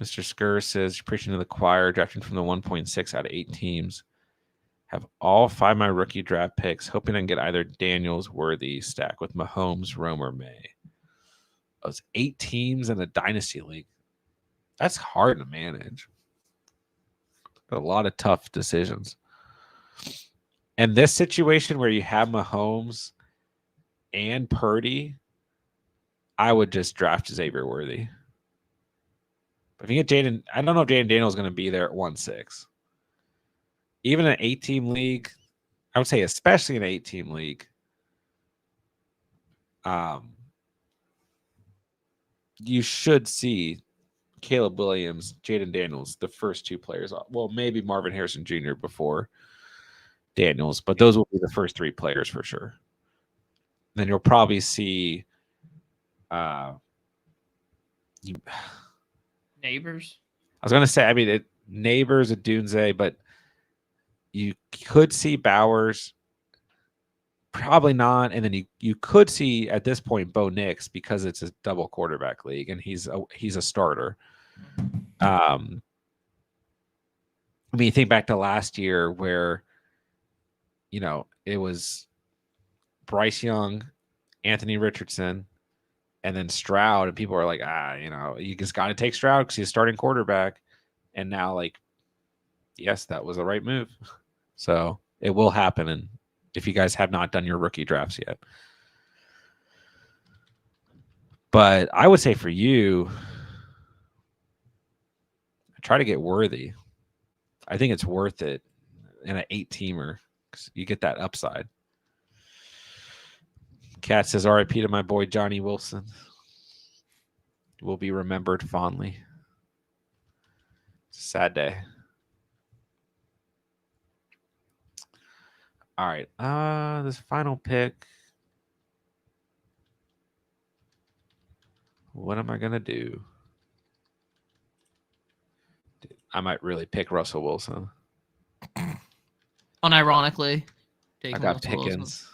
Mr. Skur says, preaching to the choir, drafting from the 1.6 out of 8 teams. Have all 5 of my rookie draft picks, hoping I can get either Daniels, Worthy, stack with Mahomes, Romer, May. Those 8 teams in a dynasty league. That's hard to manage. A lot of tough decisions. And this situation where you have Mahomes and Purdy, I would just draft Xavier Worthy. But if you get Jaden, I don't know if Jaden Daniels is going to be there at 1-6. Even an 8-team league, I would say especially an 8-team league, you should see Caleb Williams, Jaden Daniels, the first 2 players. Well, maybe Marvin Harrison Jr. before Daniels, but those will be the first 3 players for sure. Then you'll probably see Neighbors. I was going to say, I mean, Neighbors, Adunze, but you could see Bowers. Probably not. And then you could see at this point Bo Nix because it's a double quarterback league and he's a starter. I mean, you think back to last year where, you know, it was Bryce Young, Anthony Richardson, and then Stroud, and people are like, you know, you just got to take Stroud because he's a starting quarterback. And now, like, yes, that was the right move. So it will happen. And if you guys have not done your rookie drafts yet. But I would say for you, try to get Worthy. I think it's worth it in an 8-teamer because you get that upside. Cat says RIP to my boy Johnny Wilson. Will be remembered fondly. It's a sad day. All right. This final pick. What am I gonna do? Dude, I might really pick Russell Wilson. Unironically, I got Pickens.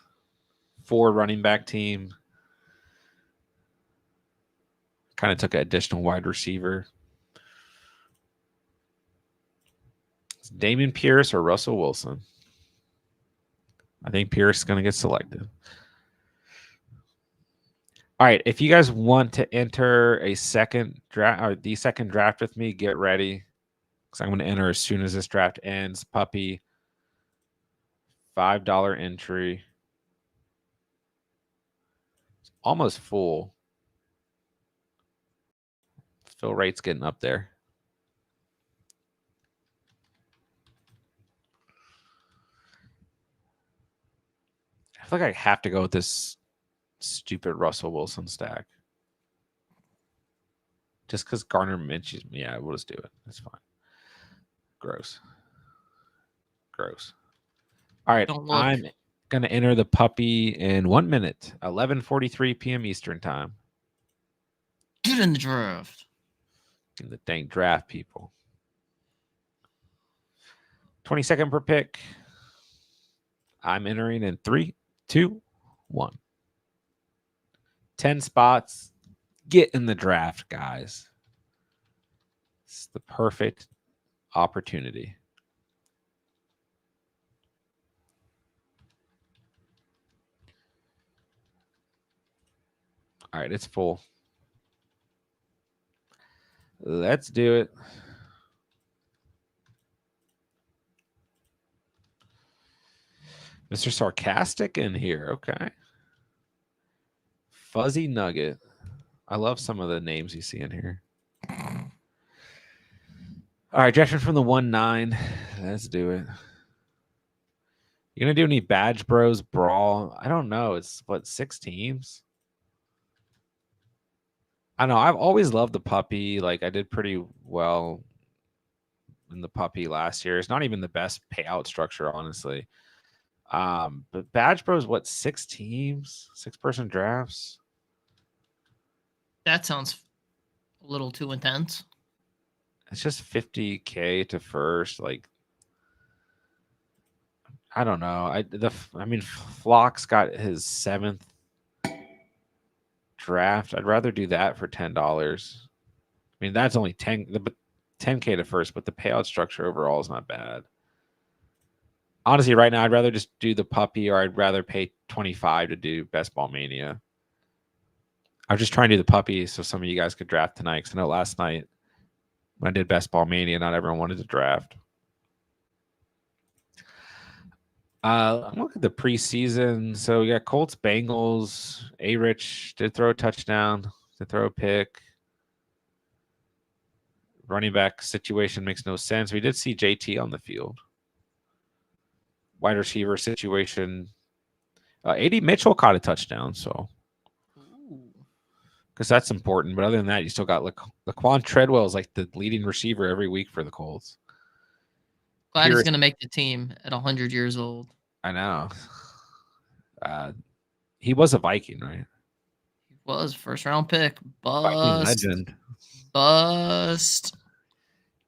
4 running back team. Kind of took an additional wide receiver. It's Dameon Pierce or Russell Wilson. I think Pierce is going to get selected. All right, if you guys want to enter a second draft or the second draft with me, get ready because I'm going to enter as soon as this draft ends. Puppy, $5 entry. It's almost full. Fill rate's getting up there. I feel like I have to go with this stupid Russell Wilson stack. Just because Garner Minshew's, yeah, we'll just do it. It's fine. Gross. All right, I'm going to enter the puppy in 1 minute, 11:43 p.m. Eastern time. Get in the draft. In the dang draft, people. 22nd per pick. I'm entering in 3, 2, 1. 10 spots. Get in the draft, guys. It's the perfect opportunity. All right, it's full. Let's do it. Mr. Sarcastic in here. Okay. Fuzzy Nugget. I love some of the names you see in here. All right, drafting from the 1-9. Let's do it. You gonna do any Badge Bros Brawl? I don't know. It's what, 6 teams? I don't know. I've always loved the puppy. Like I did pretty well in the puppy last year. It's not even the best payout structure, honestly. But Badge Bros, what, 6 teams? 6-person drafts? That sounds a little too intense. It's just $50K to first. Like, I don't know. I mean, Flock's got his 7th draft. I'd rather do that for $10. I mean, that's only 10K to first, but the payout structure overall is not bad. Honestly, right now, I'd rather just do the puppy, or I'd rather pay 25 to do Best Ball Mania. I was just trying to do the puppy so some of you guys could draft tonight. Because I know last night when I did Best Ball Mania, not everyone wanted to draft. Look at the preseason. So we got Colts, Bengals. A-Rich did throw a touchdown, did throw a pick. Running back situation makes no sense. We did see JT on the field. Wide receiver situation. AD Mitchell caught a touchdown, so because that's important. But other than that, you still got Laquan Treadwell is like the leading receiver every week for the Colts. Glad he's going to make the team at 100 years old. I know. He was a Viking, right? He was first-round pick. Viking legend. Bust.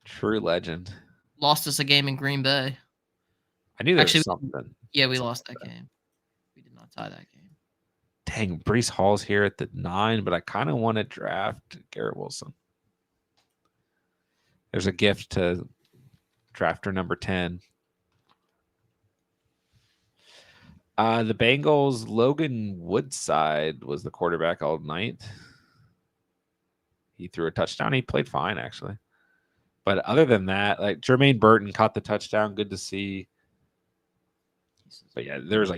True legend. Lost us a game in Green Bay. I knew there was something. Yeah, we lost that game. We did not tie that game. Dang, Breece Hall's here at the 9, but I kind of want to draft Garrett Wilson. There's a gift to drafter number 10. The Bengals, Logan Woodside was the quarterback all night. He threw a touchdown. He played fine, actually. But other than that, like Jermaine Burton caught the touchdown. Good to see. But yeah, there was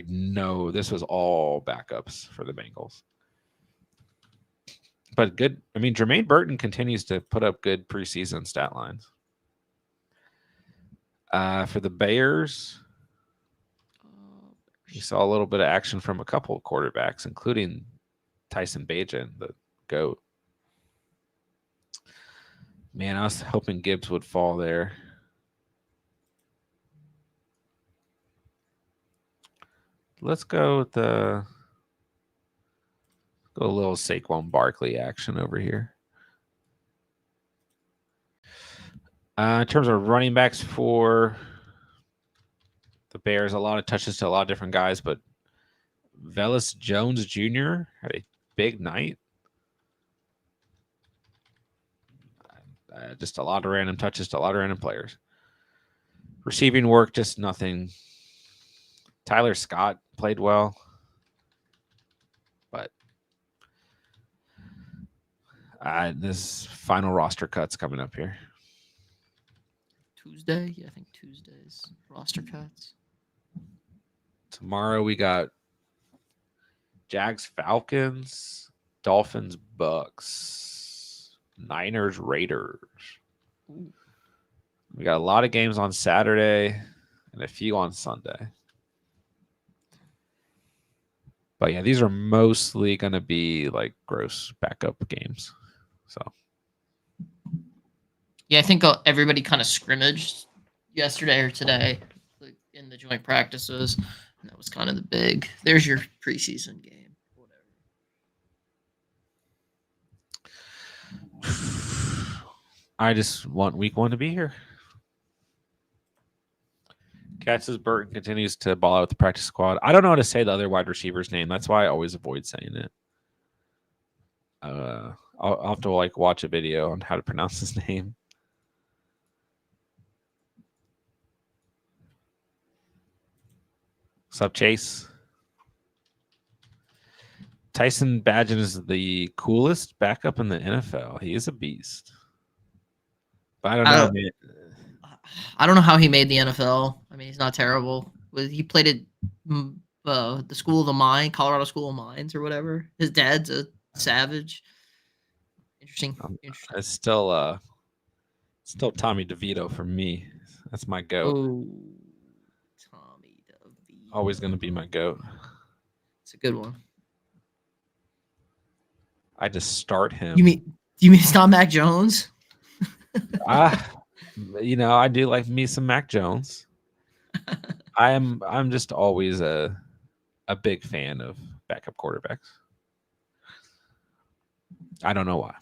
this was all backups for the Bengals. But good. I mean, Jermaine Burton continues to put up good preseason stat lines. For the Bears, you saw a little bit of action from a couple of quarterbacks, including Tyson Bagent, the GOAT. Man, I was hoping Gibbs would fall there. Let's go with go a little Saquon Barkley action over here. In terms of running backs for the Bears, a lot of touches to a lot of different guys, but Velus Jones Jr. had a big night. Just a lot of random touches to a lot of random players. Receiving work, just nothing. Tyler Scott played well, but this final roster cut's coming up here. Tuesday? Yeah, I think Tuesday's roster cuts. Tomorrow we got Jags Falcons, Dolphins Bucks, Niners Raiders. Ooh. We got a lot of games on Saturday and a few on Sunday. But yeah, these are mostly going to be like gross backup games. So yeah, I think everybody kind of scrimmaged yesterday or today in the joint practices. And that was kind of the big. There's your preseason game. whatever. I just want week 1 to be here. Cat says Burton continues to ball out with the practice squad. I don't know how to say the other wide receiver's name. That's why I always avoid saying it. I'll have to like watch a video on how to pronounce his name. What's up, Chase? Tyson Bagent is the coolest backup in the NFL. He is a beast. But I don't know. I don't know how he made the NFL. I mean, he's not terrible. He played at the School of the Mine, Colorado School of Mines or whatever. His dad's a Savage. Interesting. It's still Tommy DeVito for me. That's my goat. Oh, Tommy DeVito. Always going to be my goat. It's a good one. I just start him. You mean it's not Mac Jones? I do like me some Mac Jones. I'm just always a big fan of backup quarterbacks. I don't know why.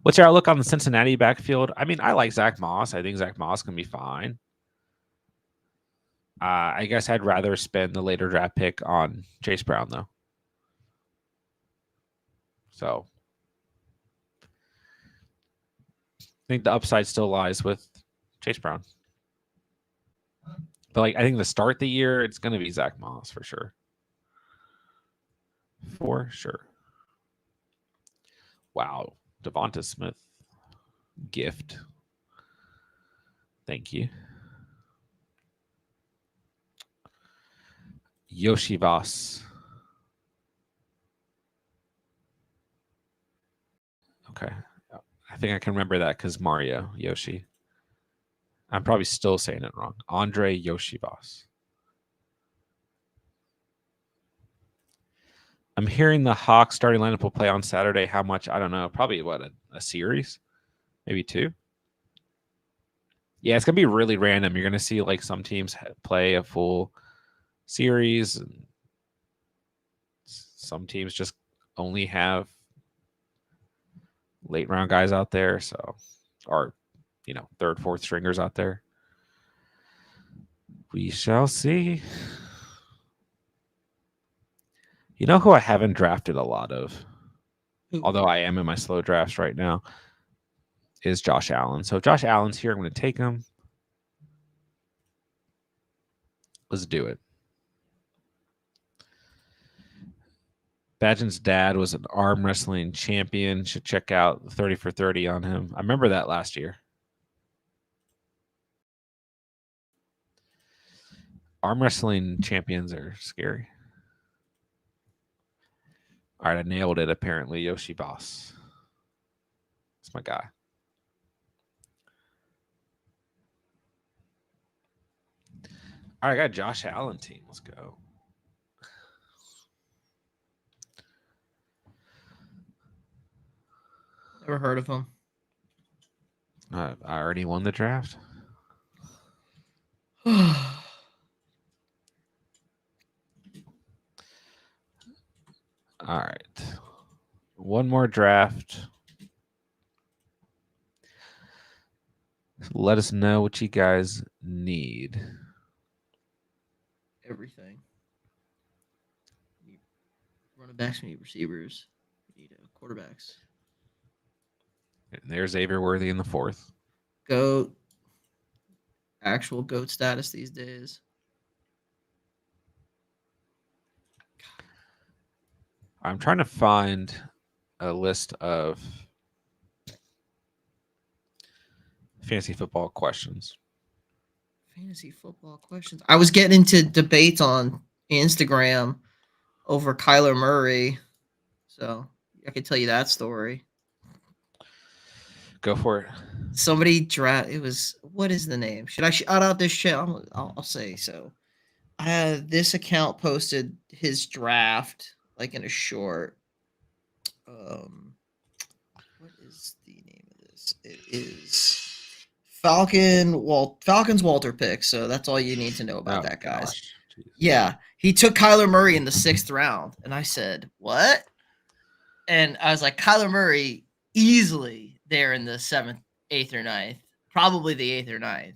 What's your outlook on the Cincinnati backfield? I mean, I like Zach Moss. I think Zach Moss can be fine. I guess I'd rather spend the later draft pick on Chase Brown, though. So I think the upside still lies with Chase Brown. But I think to start the year, it's going to be Zach Moss for sure. For sure. Wow. Devonta Smith. Gift. Thank you. Yoshi Voss. Okay. I think I can remember that because Mario Yoshi. I'm probably still saying it wrong. Andre Yoshivas. I'm hearing the Hawks starting lineup will play on Saturday. How much? I don't know. Probably a series? Maybe 2? Yeah, it's going to be really random. You're going to see like some teams play a full series. And some teams just only have late round guys out there. So, or, 3rd, 4th stringers out there. We shall see. You know who I haven't drafted a lot of, although I am in my slow drafts right now, is Josh Allen. So if Josh Allen's here, I'm going to take him. Let's do it. Badgen's dad was an arm wrestling champion. Should check out 30 for 30 on him. I remember that last year. Arm wrestling champions are scary. All right, I nailed it, apparently. Yoshi Boss. That's my guy. All right, I got Josh Allen team. Let's go. Never heard of him. I already won the draft. All right. One more draft. Let us know what you guys need. Everything. We need running backs, we need receivers, we need quarterbacks. And there's Xavier Worthy in the 4th. GOAT. Actual GOAT status these days. I'm trying to find a list of fantasy football questions. Fantasy football questions. I was getting into debates on Instagram over Kyler Murray. So I can tell you that story. Go for it. Somebody it was, what is the name? Should I shout out this shit? I'll say so. This account posted his draft like in a short. What is the name of this? It is Falcons Walter pick. So that's all you need to know about that, guys. Yeah, he took Kyler Murray in the 6th round, and I said, "What?" And I was like, Kyler Murray easily there in the 7th, 8th, or 9th, probably the 8th or 9th.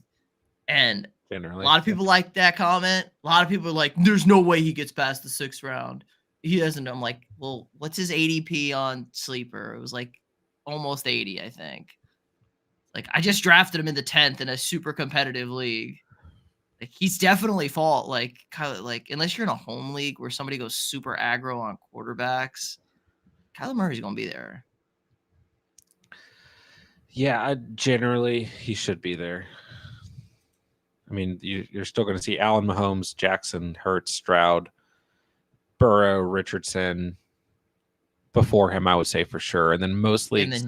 And generally, a lot of people like that comment. A lot of people are like, "There's no way he gets past the 6th round. He doesn't." I'm like, well, what's his ADP on Sleeper? It was like almost 80, I think. Like, I just drafted him in the 10th in a super competitive league. Like, he's definitely fault. Like, kind of like, unless you're in a home league where somebody goes super aggro on quarterbacks, Kyler Murray's gonna be there. Yeah, generally he should be there. I mean, you're still going to see Allen, Mahomes, Jackson, Hertz, Stroud, Burrow, Richardson before him, I would say for sure. And then most leagues,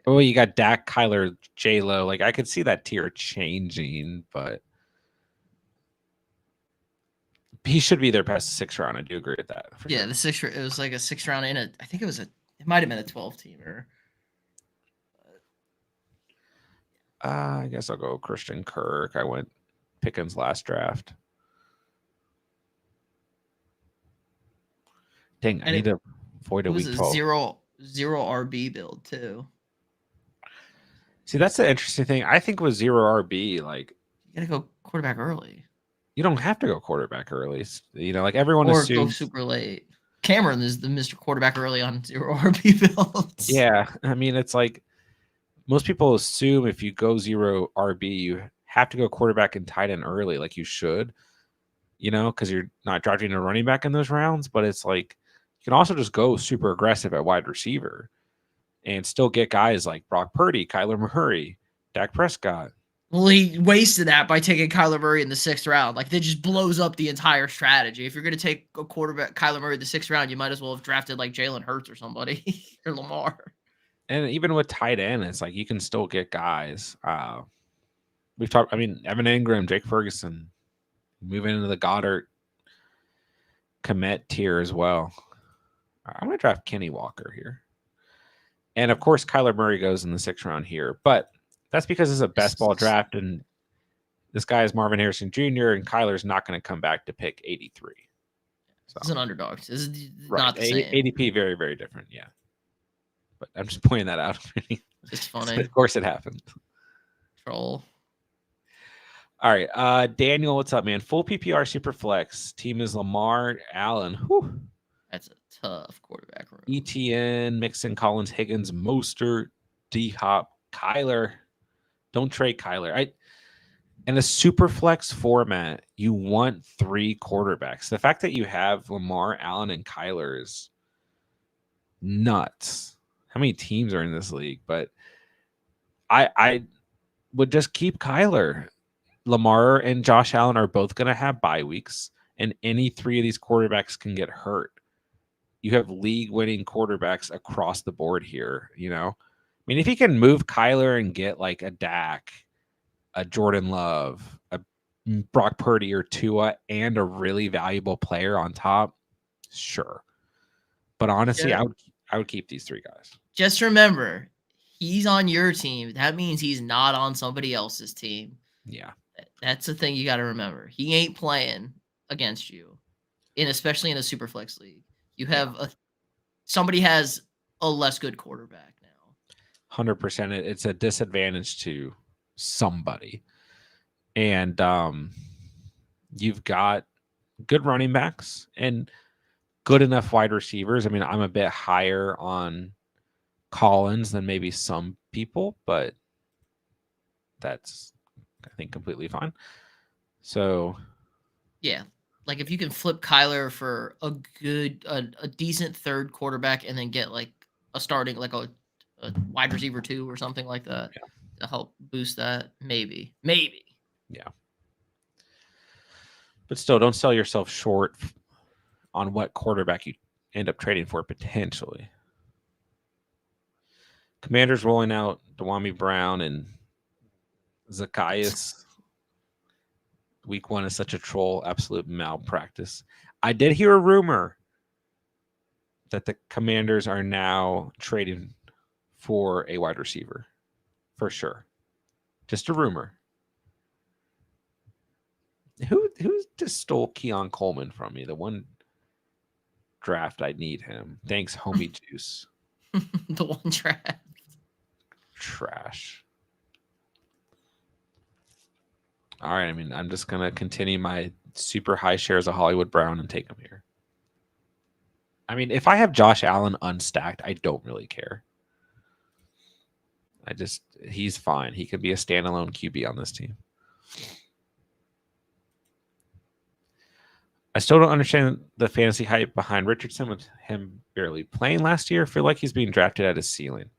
you got Dak, Kyler, J-Lo. Like, I could see that tier changing, but he should be there past the 6th round. I do agree with that. Yeah, sure. The 6th, it was like a 6th round in it. I think it might have been a 12-teamer. I guess I'll go Christian Kirk. I went Pickens last draft. Dang, I need to avoid a week 12. Zero RB build too. See, that's the interesting thing. I think with 0 RB, like, you gotta go quarterback early. You don't have to go quarterback early. You know, like everyone or assumes. Go super late. Cameron is the Mr. Quarterback early on 0 RB builds. Yeah, I mean, it's like most people assume if you go 0 RB, you have to go quarterback and tight end early, like you should, you know, because you're not drafting a running back in those rounds. But it's like you can also just go super aggressive at wide receiver and still get guys like Brock Purdy, Kyler Murray, Dak Prescott. Well, he wasted that by taking Kyler Murray in the 6th round. Like, that just blows up the entire strategy. If you're going to take a quarterback, Kyler Murray, in the 6th round, you might as well have drafted like Jalen Hurts or somebody or Lamar. And even with tight end, it's like you can still get guys. We've talked, I mean, Evan Ingram, Jake Ferguson, moving into the Goddard commit tier as well. I'm going to draft Kenny Walker here. And of course, Kyler Murray goes in the 6th round here. But that's because it's a best ball draft, and this guy is Marvin Harrison Jr., and Kyler's not going to come back to pick 83. So, it's an underdog. This is right. Not the same. ADP, very, very different, yeah. But I'm just pointing that out. It's funny. Of course it happened. Troll. All right. Daniel, what's up, man? Full PPR super flex. Team is Lamar, Allen. Whew. That's a tough quarterback room. ETN, Mixon, Collins, Higgins, Mostert, D-Hop, Kyler. Don't trade Kyler. In a super flex format, you want 3 quarterbacks. The fact that you have Lamar, Allen, and Kyler is nuts. How many teams are in this league? But I would just keep Kyler. Lamar and Josh Allen are both going to have bye weeks, and any 3 of these quarterbacks can get hurt. You have league-winning quarterbacks across the board here, you know? I mean, if he can move Kyler and get like a Dak, a Jordan Love, a Brock Purdy or Tua and a really valuable player on top, sure. But honestly, Yeah. I would keep these 3 guys. Just remember, he's on your team. That means he's not on somebody else's team. Yeah. That's the thing you got to remember. He ain't playing against you, especially in a super flex league. You have somebody has a less good quarterback now. 100%. It's a disadvantage to somebody. And you've got good running backs and good enough wide receivers. I mean, I'm a bit higher on Collins than maybe some people, but that's, I think, completely fine. So, yeah, like if you can flip Kyler for a decent third quarterback and then get like a starting, like a wide receiver 2 or something like that to help boost that, maybe. Yeah. But still, don't sell yourself short on what quarterback you end up trading for potentially. Commanders rolling out Dawson Brown and Zacchaeus. Week 1 is such a troll, absolute malpractice. I did hear a rumor that the Commanders are now trading for a wide receiver. For sure. Just a rumor. Who just stole Keon Coleman from me? The one draft I need him. Thanks, homie juice. The one draft. Trash. All right, I mean, I'm just going to continue my super high shares of Hollywood Brown and take him here. I mean, if I have Josh Allen unstacked, I don't really care. He's fine. He could be a standalone QB on this team. I still don't understand the fantasy hype behind Richardson with him barely playing last year. I feel like he's being drafted at his ceiling.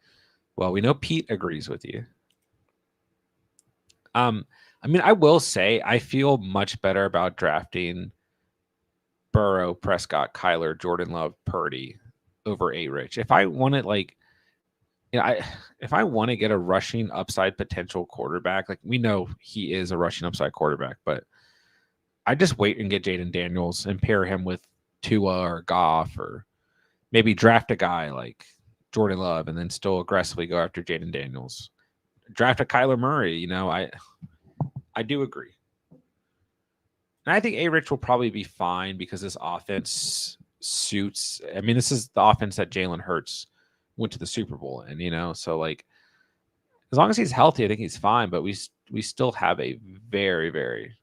Well, we know Pete agrees with you. I mean, I will say I feel much better about drafting Burrow, Prescott, Kyler, Jordan Love, Purdy over A-Rich. If I wanted if I want to get a rushing upside potential quarterback, like we know he is a rushing upside quarterback, but I just wait and get Jaden Daniels and pair him with Tua or Goff, or maybe draft a guy like Jordan Love and then still aggressively go after Jaden Daniels. Draft a Kyler Murray, I do agree. And I think A-Rich will probably be fine because this offense suits. I mean, this is the offense that Jalen Hurts went to the Super Bowl in, so like as long as he's healthy, I think he's fine. But we still have a very, very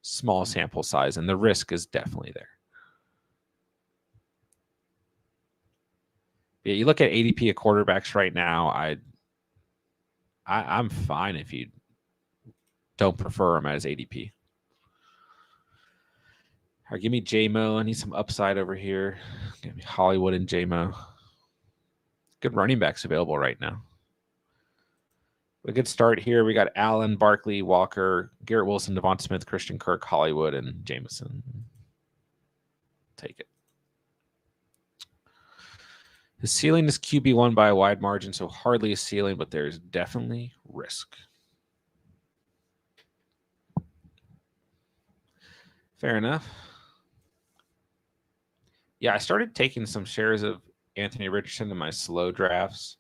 small sample size, and the risk is definitely there. Yeah, you look at ADP of quarterbacks right now. I'm fine if you don't prefer him as ADP. All right, give me J-Mo. I need some upside over here. Give me Hollywood and J-Mo. Good running backs available right now. A good start here. We got Allen, Barkley, Walker, Garrett Wilson, Devonta Smith, Christian Kirk, Hollywood, and Jameson. Take it. His ceiling is QB1 by a wide margin, so hardly a ceiling, but there's definitely risk. Fair enough. Yeah, I started taking some shares of Anthony Richardson in my slow drafts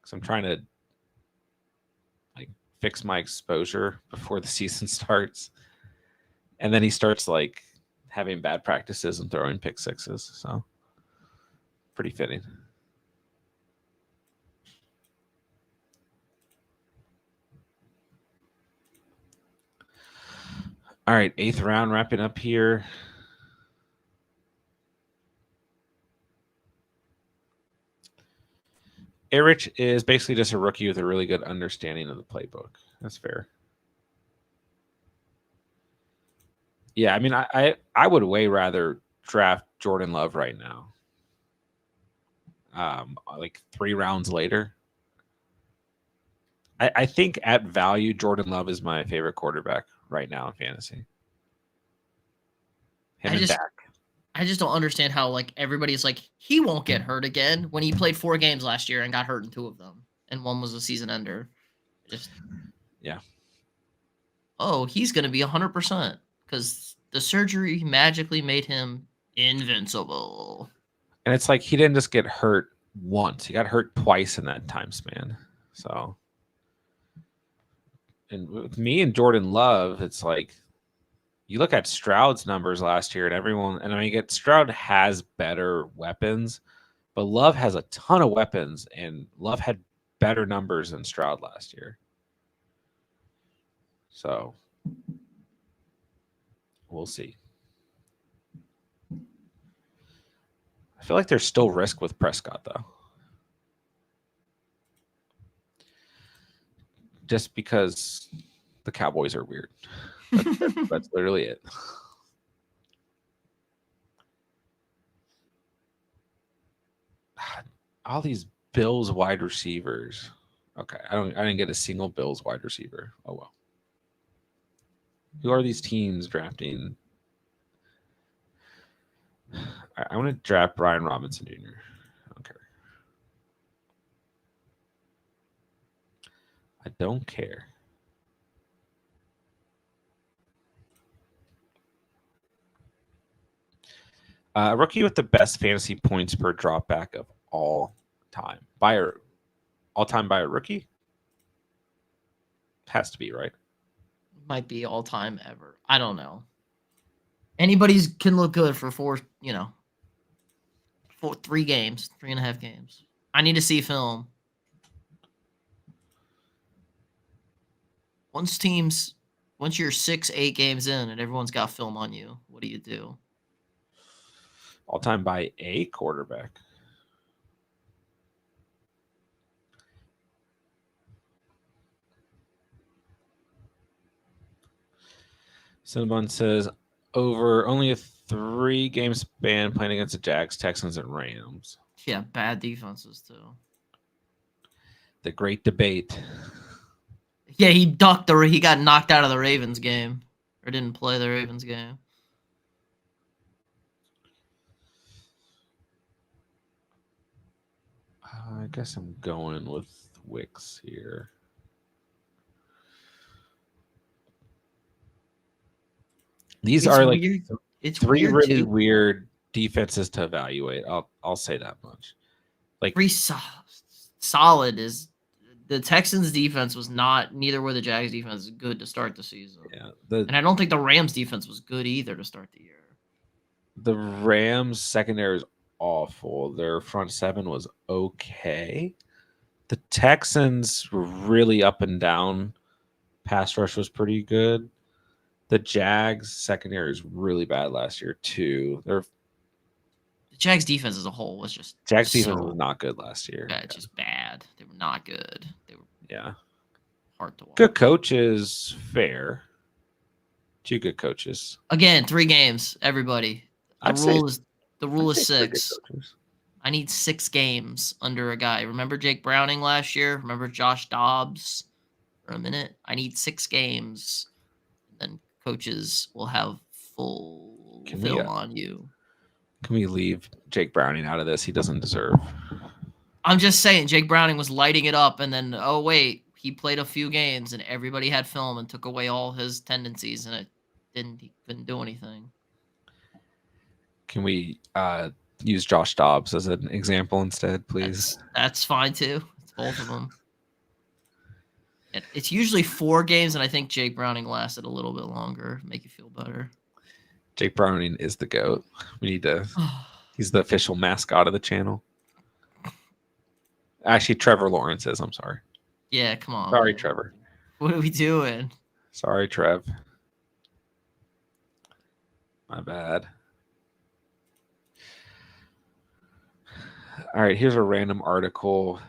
because I'm trying to fix my exposure before the season starts. And then he starts having bad practices and throwing pick sixes. So pretty fitting. All right, 8th round wrapping up here. A-Rich is basically just a rookie with a really good understanding of the playbook. That's fair. Yeah, I mean, I would way rather draft Jordan Love right now. 3 rounds later. I think at value, Jordan Love is my favorite quarterback right now in fantasy. I just don't understand how everybody's he won't get hurt again when he played 4 games last year and got hurt in 2 of them, and 1 was a season ender. oh, he's going to be 100% because the surgery magically made him invincible. And it's like he didn't just get hurt once. He got hurt twice in that time span. So, and with me and Jordan Love, it's like you look at Stroud's numbers last year, and I mean, Stroud has better weapons, but Love has a ton of weapons, and Love had better numbers than Stroud last year. So, we'll see. I feel like there's still risk with Prescott, though. Just because the Cowboys are weird. That's literally it. All these Bills wide receivers. Okay, I didn't get a single Bills wide receiver. Oh well. Who are these teams drafting? I want to draft Brian Robinson Jr. Okay. I don't care. Rookie with the best fantasy points per dropback of all time. All time by a rookie? Has to be, right? Might be all time ever. I don't know. Anybody's can look good for 3 games, 3.5 games. I need to see film. Once you're 6-8 games in and everyone's got film on you, what do you do? All time by a quarterback. Cinnabon says over only a 3-game span playing against the Jags, Texans, and Rams. Yeah, bad defenses too. The great debate. Yeah, he got knocked out of the Ravens game. Or didn't play the Ravens game. I guess I'm going with Wicks here. These are like three really weird defenses to evaluate. I'll say that much. Like pretty solid is the Texans defense was not. Neither were the Jags defense good to start the season. Yeah, and I don't think the Rams defense was good either to start the year. The Rams secondary is awful. Their front seven was okay. The Texans were really up and down. Pass rush was pretty good. The Jags secondary is really bad last year too. The Jags defense as a whole was just defense was not good last year. Yeah, just bad. They were not good. They were hard to watch. Good coaches, fair. 2 good coaches. Again, 3 games, everybody. The rule is 6. I need 6 games under a guy. Remember Jake Browning last year? Remember Josh Dobbs for a minute? I need 6 games. Then coaches will have full film on you. Can we leave Jake Browning out of this? He doesn't deserve. I'm just saying, Jake Browning was lighting it up, and then, oh, wait, he played a few games, and everybody had film and took away all his tendencies, and he couldn't do anything. Can we use Josh Dobbs as an example instead, please? That's fine, too. It's both of them. It's usually 4 games, and I think Jake Browning lasted a little bit longer. Make you feel better. Jake Browning is the GOAT. We need to. He's the official mascot of the channel. Actually, Trevor Lawrence is. I'm sorry. Yeah, come on. Sorry, man. Trevor. What are we doing? Sorry, Trev. My bad. All right, here's a random article.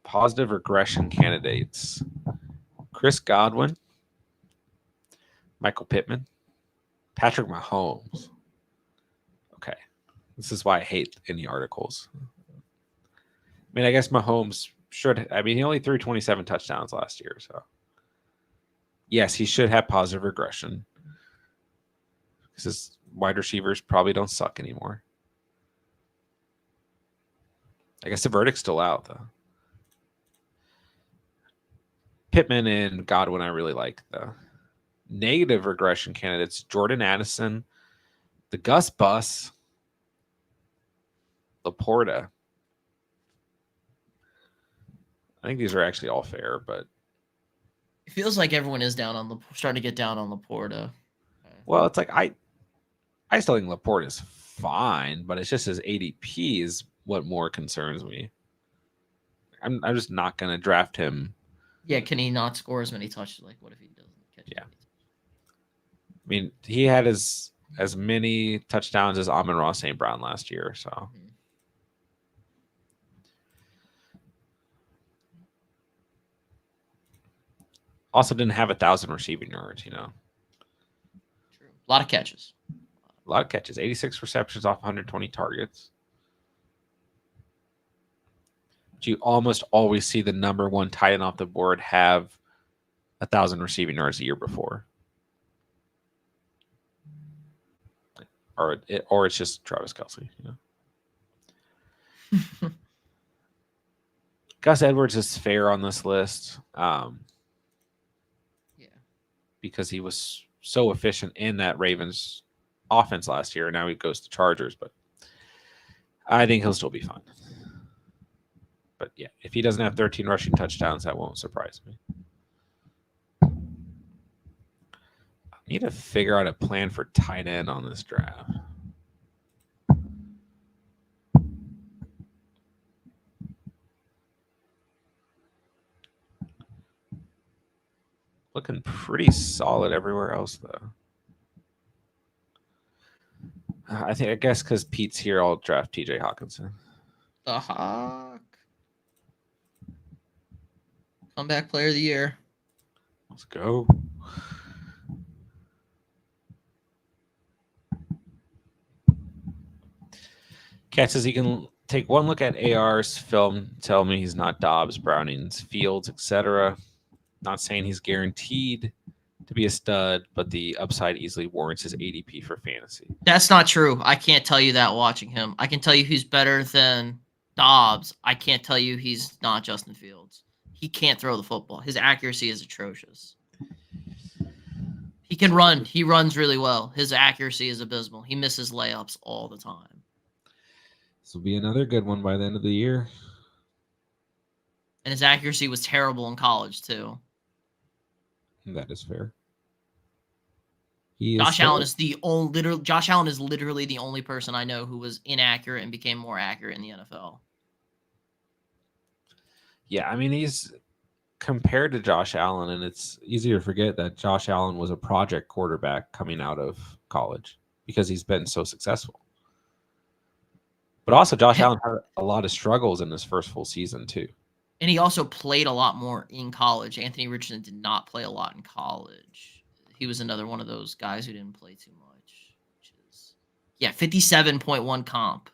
Positive regression candidates. Chris Godwin, Michael Pittman, Patrick Mahomes. Okay. This is why I hate any articles. I mean, I guess Mahomes should. I mean, he only threw 27 touchdowns last year. So, yes, he should have positive regression. Because his wide receivers probably don't suck anymore. I guess the verdict's still out, though. Pittman and Godwin I really like. The negative regression candidates, Jordan Addison, the Gus Bus, Laporta. I think these are actually all fair, but it feels like everyone is starting to get down on Laporta. Well, it's like I still think Laporta is fine, but it's just his ADP is what more concerns me. I'm just not going to draft him. Yeah, can he not score as many touches? Like, what if he doesn't catch? Yeah, I mean, he had as many touchdowns as Amon-Ra St. Brown last year, so. Mm-hmm. Also didn't have 1,000 receiving yards, True. A lot of catches. 86 receptions off 120 targets. But you almost always see the number one tight end off the board have 1,000 receiving yards a year before. Or it's just Travis Kelce, Gus Edwards is fair on this list. Because he was so efficient in that Ravens offense last year. Now he goes to Chargers, but I think he'll still be fine. But yeah, if he doesn't have 13 rushing touchdowns, that won't surprise me. I need to figure out a plan for tight end on this draft. Looking pretty solid everywhere else, though. I guess because Pete's here, I'll draft TJ Hawkinson. The Hawk. Comeback player of the year. Let's go. Cat says he can take one look at AR's film, tell me he's not Dobbs, Brownings, Fields, etc. Not saying he's guaranteed to be a stud, but the upside easily warrants his ADP for fantasy. That's not true. I can't tell you that watching him. I can tell you he's better than Dobbs. I can't tell you he's not Justin Fields. He can't throw the football. His accuracy is atrocious. He can run. He runs really well. His accuracy is abysmal. He misses layups all the time. This will be another good one by the end of the year. And his accuracy was terrible in college, too. That is fair. Josh Allen is literally the only person I know who was inaccurate and became more accurate in the NFL. Yeah, I mean, he's compared to Josh Allen, and it's easy to forget that Josh Allen was a project quarterback coming out of college because he's been so successful. But also, Josh Allen had a lot of struggles in his first full season, too. And he also played a lot more in college. Anthony Richardson did not play a lot in college. He was another one of those guys who didn't play too much. 57.1 comp.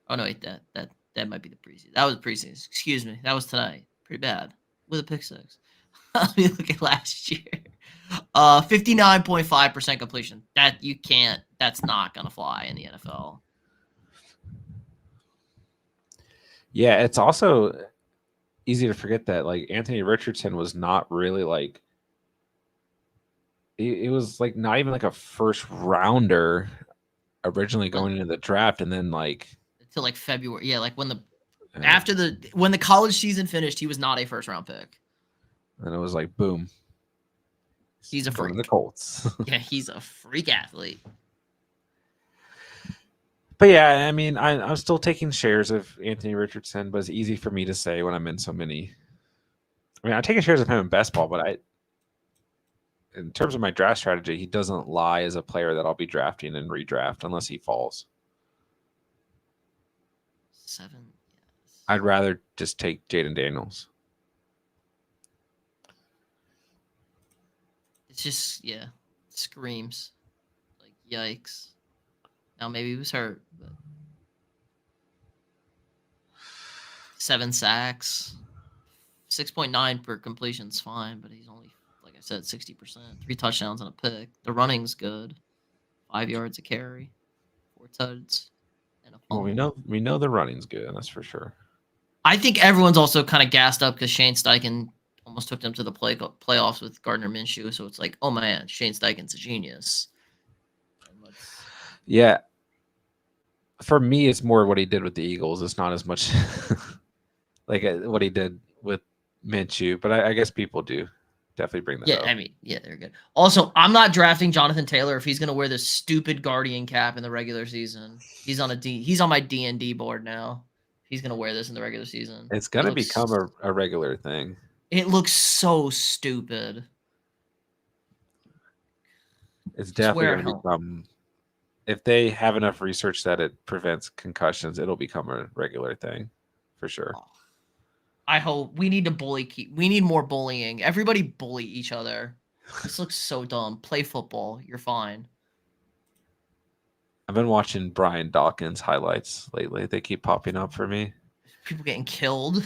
Oh, no, wait, that might be the preseason. That was preseason. Excuse me. That was tonight. Pretty bad. With a pick six. Let me look at last year. 59.5% completion. That's not going to fly in the NFL. Yeah, it's also easy to forget that like Anthony Richardson was not really like it was like not even like a first rounder originally going into the draft, and then like until like February. Yeah, like when the college season finished, he was not a first round pick. And it was like boom. He's a freak. The Colts. Yeah, he's a freak athlete. But yeah, I mean, I'm still taking shares of Anthony Richardson, but it's easy for me to say when I'm in so many. I mean, I'm taking shares of him in best ball, but in terms of my draft strategy, he doesn't lie as a player that I'll be drafting and redraft unless he falls. 7. Yes. I'd rather just take Jaden Daniels. It's just, screams. Like, yikes. Now, maybe he was hurt, but 7 sacks, 6.9 per completion's fine, but he's only, like I said, 60%. 3 touchdowns and a pick. The running's good. 5 yards a carry, 4 tuds, and a fumble. Well, we know the running's good, that's for sure. I think everyone's also kind of gassed up because Shane Steichen almost took them to the playoffs with Gardner Minshew. So it's like, oh man, Shane Steichen's a genius. Yeah. For me, it's more what he did with the Eagles. It's not as much like what he did with Minshew, but I guess people do definitely bring that up. I mean, yeah, they're good. Also, I'm not drafting Jonathan Taylor if he's going to wear this stupid Guardian cap in the regular season. He's on my D&D board now. He's going to wear this in the regular season. It's going to become a regular thing. It looks so stupid. It's definitely going to become, if they have enough research that it prevents concussions, it'll become a regular thing for sure. I hope. We need to we need more bullying. Everybody bully each other. This looks so dumb. Play football. You're fine. I've been watching Brian Dawkins highlights lately. They keep popping up for me. People getting killed.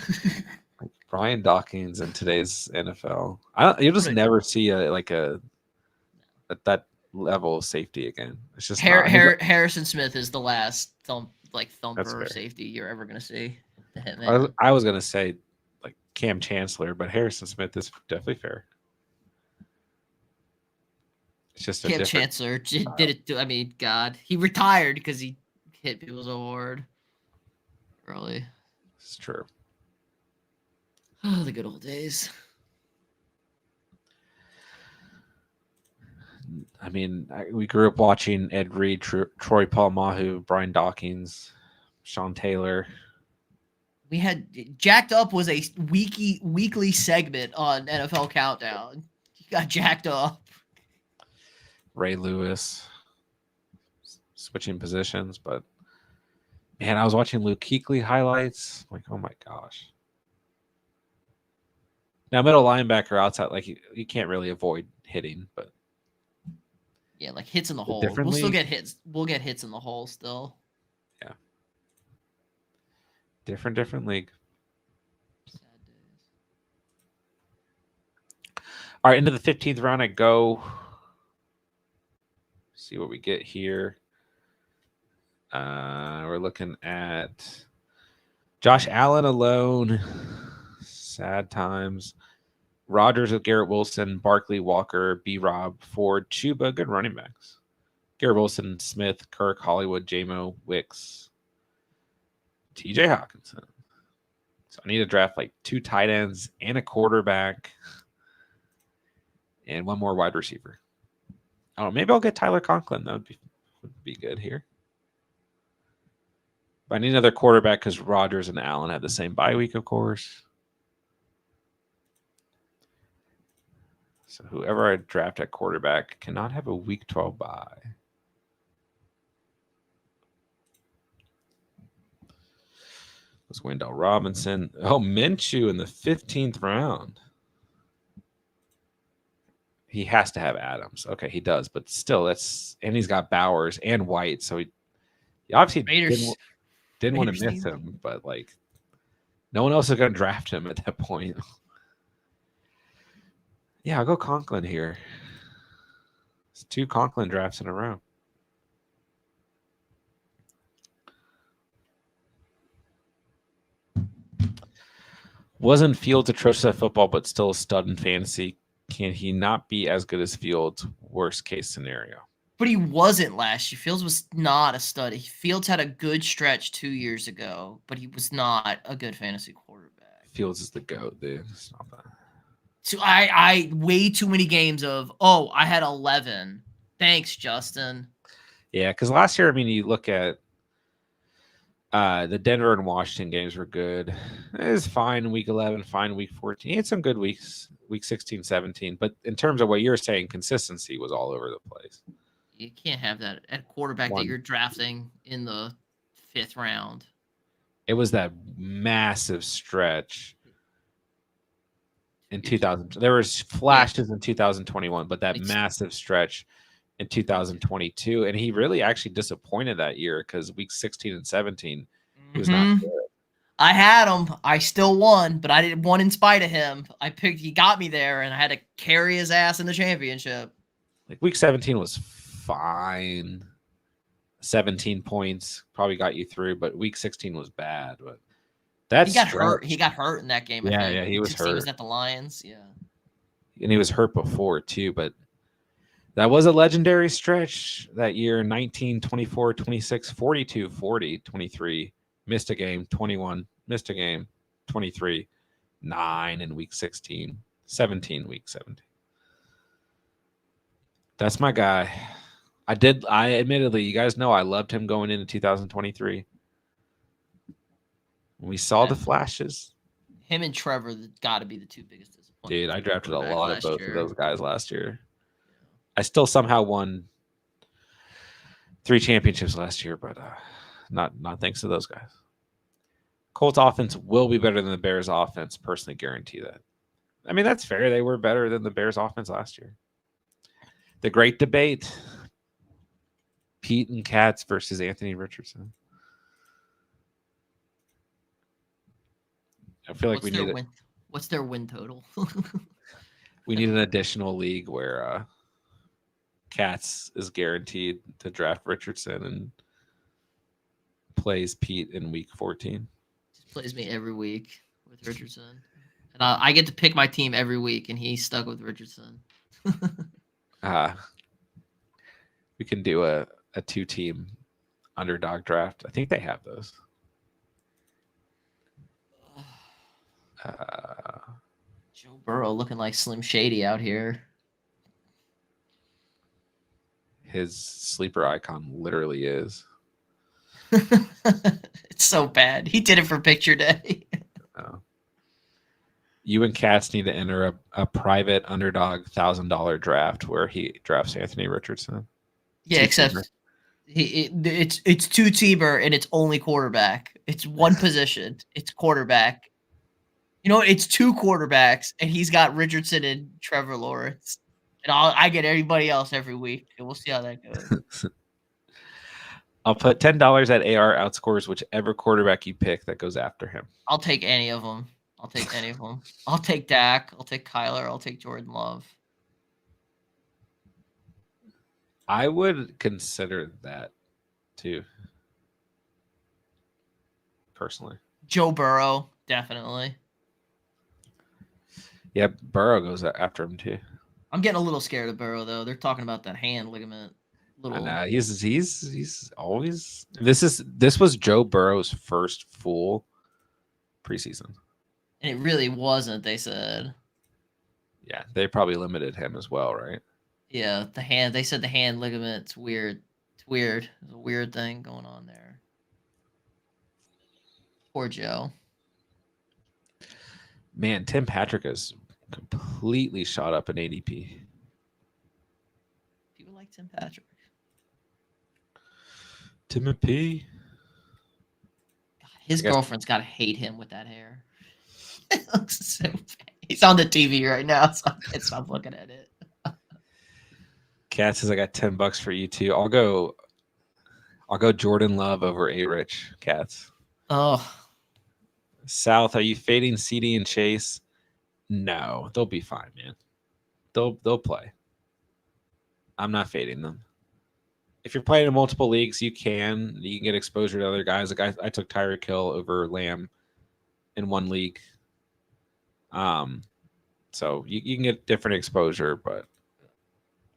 Like Brian Dawkins in today's NFL. You'll just never see that level of safety again. It's just Harrison Smith is the last thumper safety you're ever gonna see. I was gonna say like Cam Chancellor, but Harrison Smith is definitely fair. It's just Cam Chancellor did it. I mean, God, he retired because he hit people so hard. Really, it's true. Oh, the good old days. I mean, we grew up watching Ed Reed, Troy Polamalu, Brian Dawkins, Sean Taylor. We had Jacked Up was a weekly segment on NFL Countdown. He got jacked up. Ray Lewis switching positions, but man, I was watching Luke Kuechly highlights. Like, oh my gosh. Now, middle linebacker outside, like you can't really avoid hitting, but yeah, like hits in the hole. We'll still get hits. We'll get hits in the hole still. Yeah. Different league. Sad days. All right, into the 15th round I go. See what we get here. We're looking at Josh Allen alone. Sad times. Rodgers with Garrett Wilson, Barkley, Walker, B-Rob, Ford, Chuba. Good running backs. Garrett Wilson, Smith, Kirk, Hollywood, J-Mo, Wicks, TJ Hawkinson. So I need to draft like 2 tight ends and a quarterback and 1 more wide receiver. I don't know. Maybe I'll get Tyler Conklin. That would be good here. But I need another quarterback because Rodgers and Allen have the same bye week, of course. So whoever I draft at quarterback cannot have a week 12 bye. Was Wendell Robinson. Oh, Minshew in the 15th round. He has to have Adams. Okay, he does, but still, and he's got Bowers and White, so he obviously didn't want to miss him, but like no one else is going to draft him at that point. Yeah, I'll go Conklin here. It's 2 Conklin drafts in a row. Wasn't Fields atrocious at football, but still a stud in fantasy? Can he not be as good as Fields? Worst case scenario. But he wasn't last year. Fields was not a stud. Fields had a good stretch 2 years ago, but he was not a good fantasy quarterback. Fields is the GOAT, dude. It's not bad. So I way too many games of, I had 11. Thanks, Justin. Yeah, because last year, I mean, you look at the Denver and Washington games were good. It was fine week 11, fine week 14. He had some good weeks, week 16, 17. But in terms of what you're saying, consistency was all over the place. You can't have that at quarterback that you're drafting in the 5th round. It was that massive stretch in 2000. There was flashes in 2021, but that massive stretch in 2022, and he really actually disappointed that year because week 16 and 17 he was not good. I had him. I still won, but I didn't won in spite of him. He got me there, and I had to carry his ass in the championship. Like week 17 was fine. 17 points probably got you through, but week 16 was bad. But That's He got hurt. He got hurt in that game. I think. Yeah, he was hurt. He was at the Lions. Yeah. And he was hurt before too, but that was a legendary stretch that year. 19, 24, 26, 42, 40, 23. Missed a game. 21. Missed a game. 23. 9 in week 16. 17 week 17. That's my guy. I admittedly, you guys know I loved him going into 2023. We saw the flashes. Him and Trevor got to be the two biggest disappointments. Dude, I drafted a lot of both of those guys last year. I still somehow won 3 championships last year, but not thanks to those guys. Colts offense will be better than the Bears offense. Personally guarantee that. I mean, that's fair. They were better than the Bears offense last year. The great debate. Pete and Katz versus Anthony Richardson. I feel like what's their win total? We need an additional league where Katz is guaranteed to draft Richardson and plays Pete in week 14. Just plays me every week with Richardson. And I get to pick my team every week, and he's stuck with Richardson. We can do a 2-team underdog draft. I think they have those. Joe Burrow looking like Slim Shady out here. His sleeper icon literally is. It's so bad. He did it for picture day. You and Katz need to enter a private underdog $1,000 draft where he drafts Anthony Richardson. Yeah, except it's 2-teamer and it's only quarterback. It's one position. It's quarterback. You know, it's 2 quarterbacks, and he's got Richardson and Trevor Lawrence. And I get everybody else every week, and we'll see how that goes. I'll put $10 at AR outscores whichever quarterback you pick that goes after him. I'll take any of them. I'll take Dak. I'll take Kyler. I'll take Jordan Love. I would consider that too. Personally. Joe Burrow, definitely. Yeah, Burrow goes after him too. I'm getting a little scared of Burrow though. They're talking about that hand ligament. He's always this was Joe Burrow's first full preseason. And it really wasn't, they said. Yeah, they probably limited him as well, right? Yeah, the hand. They said the hand ligament's weird. It's weird. There's a weird thing going on there. Poor Joe. Man, Tim Patrick has completely shot up in ADP. People like Tim Patrick. Timothy. His girlfriend's got to hate him with that hair. It looks so bad. He's on the TV right now, so I can't stop looking at it. Kat says I got $10 for you too. I'll go Jordan Love over A-Rich, Cats. Oh. South, are you fading CD and Chase? No, they'll be fine, man. They'll play. I'm not fading them. If you're playing in multiple leagues, you can get exposure to other guys. Like I took Tyreek Hill over Lamb in one league. So you can get different exposure, but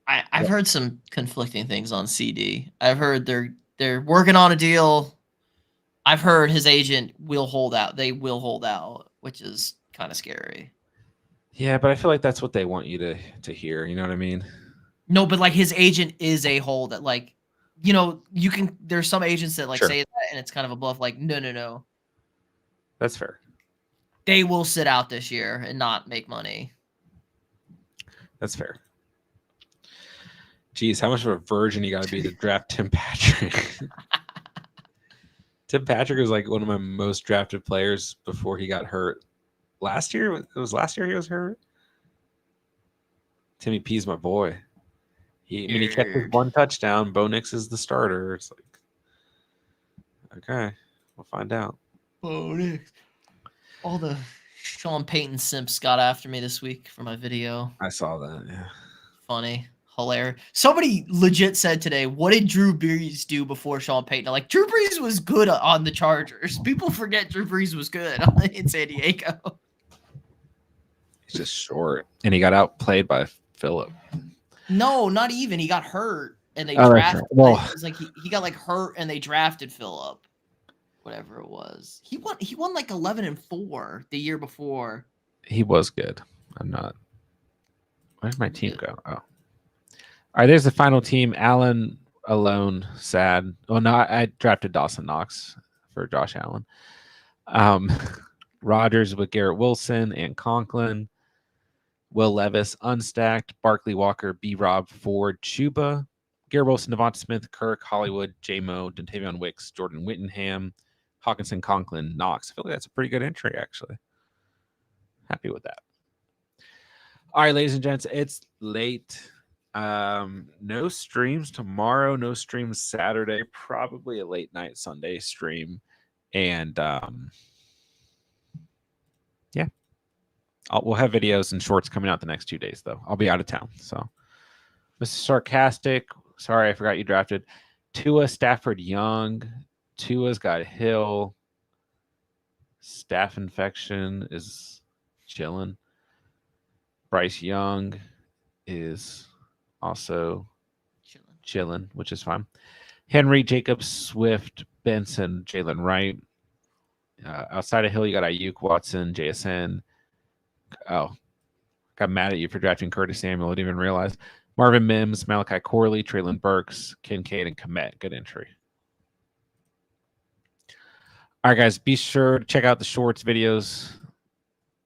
I've heard some conflicting things on CD. I've heard they're working on a deal. I've heard his agent will hold out. They will hold out, which is kind of scary. Yeah, but I feel like that's what they want you to hear. You know what I mean? No, but like his agent is a hold that like, you know, you can. There's some agents that like say that, and it's kind of a bluff. Like, no. That's fair. They will sit out this year and not make money. That's fair. Geez, how much of a virgin you got to be to draft Tim Patrick? Tim Patrick was like one of my most drafted players before he got hurt. Last year? It was last year he was hurt? Timmy P's my boy. He kept his one touchdown. Bo Nix is the starter. It's like, okay, we'll find out. Bo Nix. All the Sean Payton simps got after me this week for my video. I saw that, yeah. Funny. hilarious. Somebody legit said today, what did Drew Brees do before Sean Payton? Like, Drew Brees was good on the Chargers. People forget Drew Brees was good in San Diego. He's just short. And he got outplayed by Phillip. No, not even. He got hurt and they drafted. Right. Well, it was like he got like hurt and they drafted Phillip. Whatever it was. He won like 11-4 the year before. He was good. I'm not. Where did my team go? Oh. All right, there's the final team. Allen alone, sad. Oh no, I drafted Dawson Knox for Josh Allen. Rodgers with Garrett Wilson and Conklin. Will Levis unstacked. Barkley Walker, B-Rob, Ford, Chuba. Garrett Wilson, Devonta Smith, Kirk, Hollywood, J-Mo, Dontavion Wicks, Jordan Whittingham, Hawkinson, Conklin, Knox. I feel like that's a pretty good entry, actually. Happy with that. All right, ladies and gents, it's late. No streams tomorrow, no streams Saturday, probably a late night Sunday stream. And yeah, we'll have videos and shorts coming out the next 2 days, though. I'll be out of town. So, Mr. Sarcastic, sorry, I forgot you drafted Tua, Stafford, Young. Tua's got Hill. Staph infection is chilling. Bryce Young is also chilling, which is fine. Henry, Jacobs, Swift, Benson, Jalen Wright. Outside of Hill, you got Ayuk, Watson, JSN. Oh, got mad at you for drafting Curtis Samuel. I didn't even realize. Marvin Mims, Malachi Corley, Traylon Burks, Kincaid, and Komet. Good entry. All right, guys, be sure to check out the shorts videos.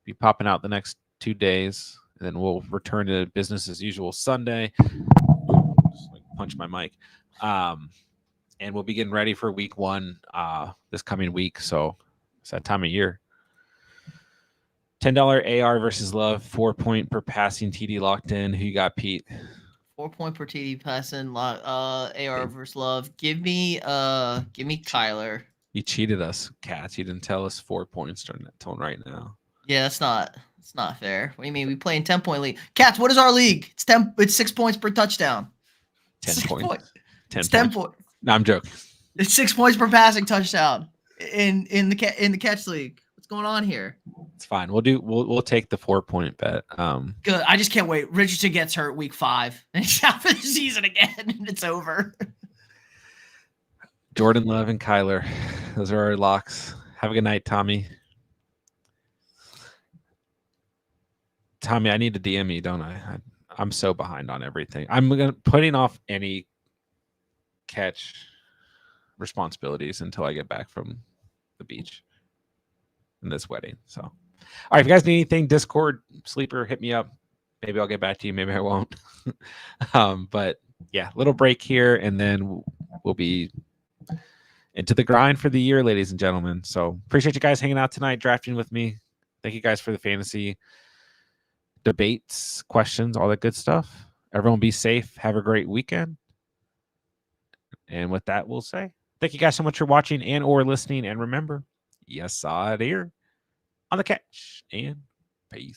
Be popping out the next 2 days. And then we'll return to business as usual Sunday. Just punch my mic. And we'll be getting ready for week 1 this coming week. So it's that time of year. $10 AR versus Love, 4-point per passing TD locked in. Who you got, Pete? 4-point per TD passing, AR versus Love. Give me Kyler. You cheated us, Cats. You didn't tell us 4 points during that tone right now. Yeah, it's not fair. What do you mean? We play in 10-point league. Cats, what is our league? It's 6 points per touchdown. 10 points. 10 points. No, I'm joking. It's 6 points per passing touchdown in the catch league. What's going on here? It's fine. We'll take the 4-point bet. Good. I just can't wait. Richardson gets hurt week 5 and he's out for the season again, and it's over. Jordan Love and Kyler. Those are our locks. Have a good night, Tommy. Tommy, I need to DM you, don't I? I'm so behind on everything. I'm putting off any catch responsibilities until I get back from the beach and this wedding. So, all right, if you guys need anything, Discord, Sleeper, hit me up. Maybe I'll get back to you. Maybe I won't. But yeah, little break here, and then we'll be into the grind for the year, ladies and gentlemen. So appreciate you guys hanging out tonight, drafting with me. Thank you guys for the fantasy debates, questions, all that good stuff. Everyone be safe. Have a great weekend. And with that, we'll say thank you guys so much for watching and or listening. And remember, you saw it here on the catch. And peace.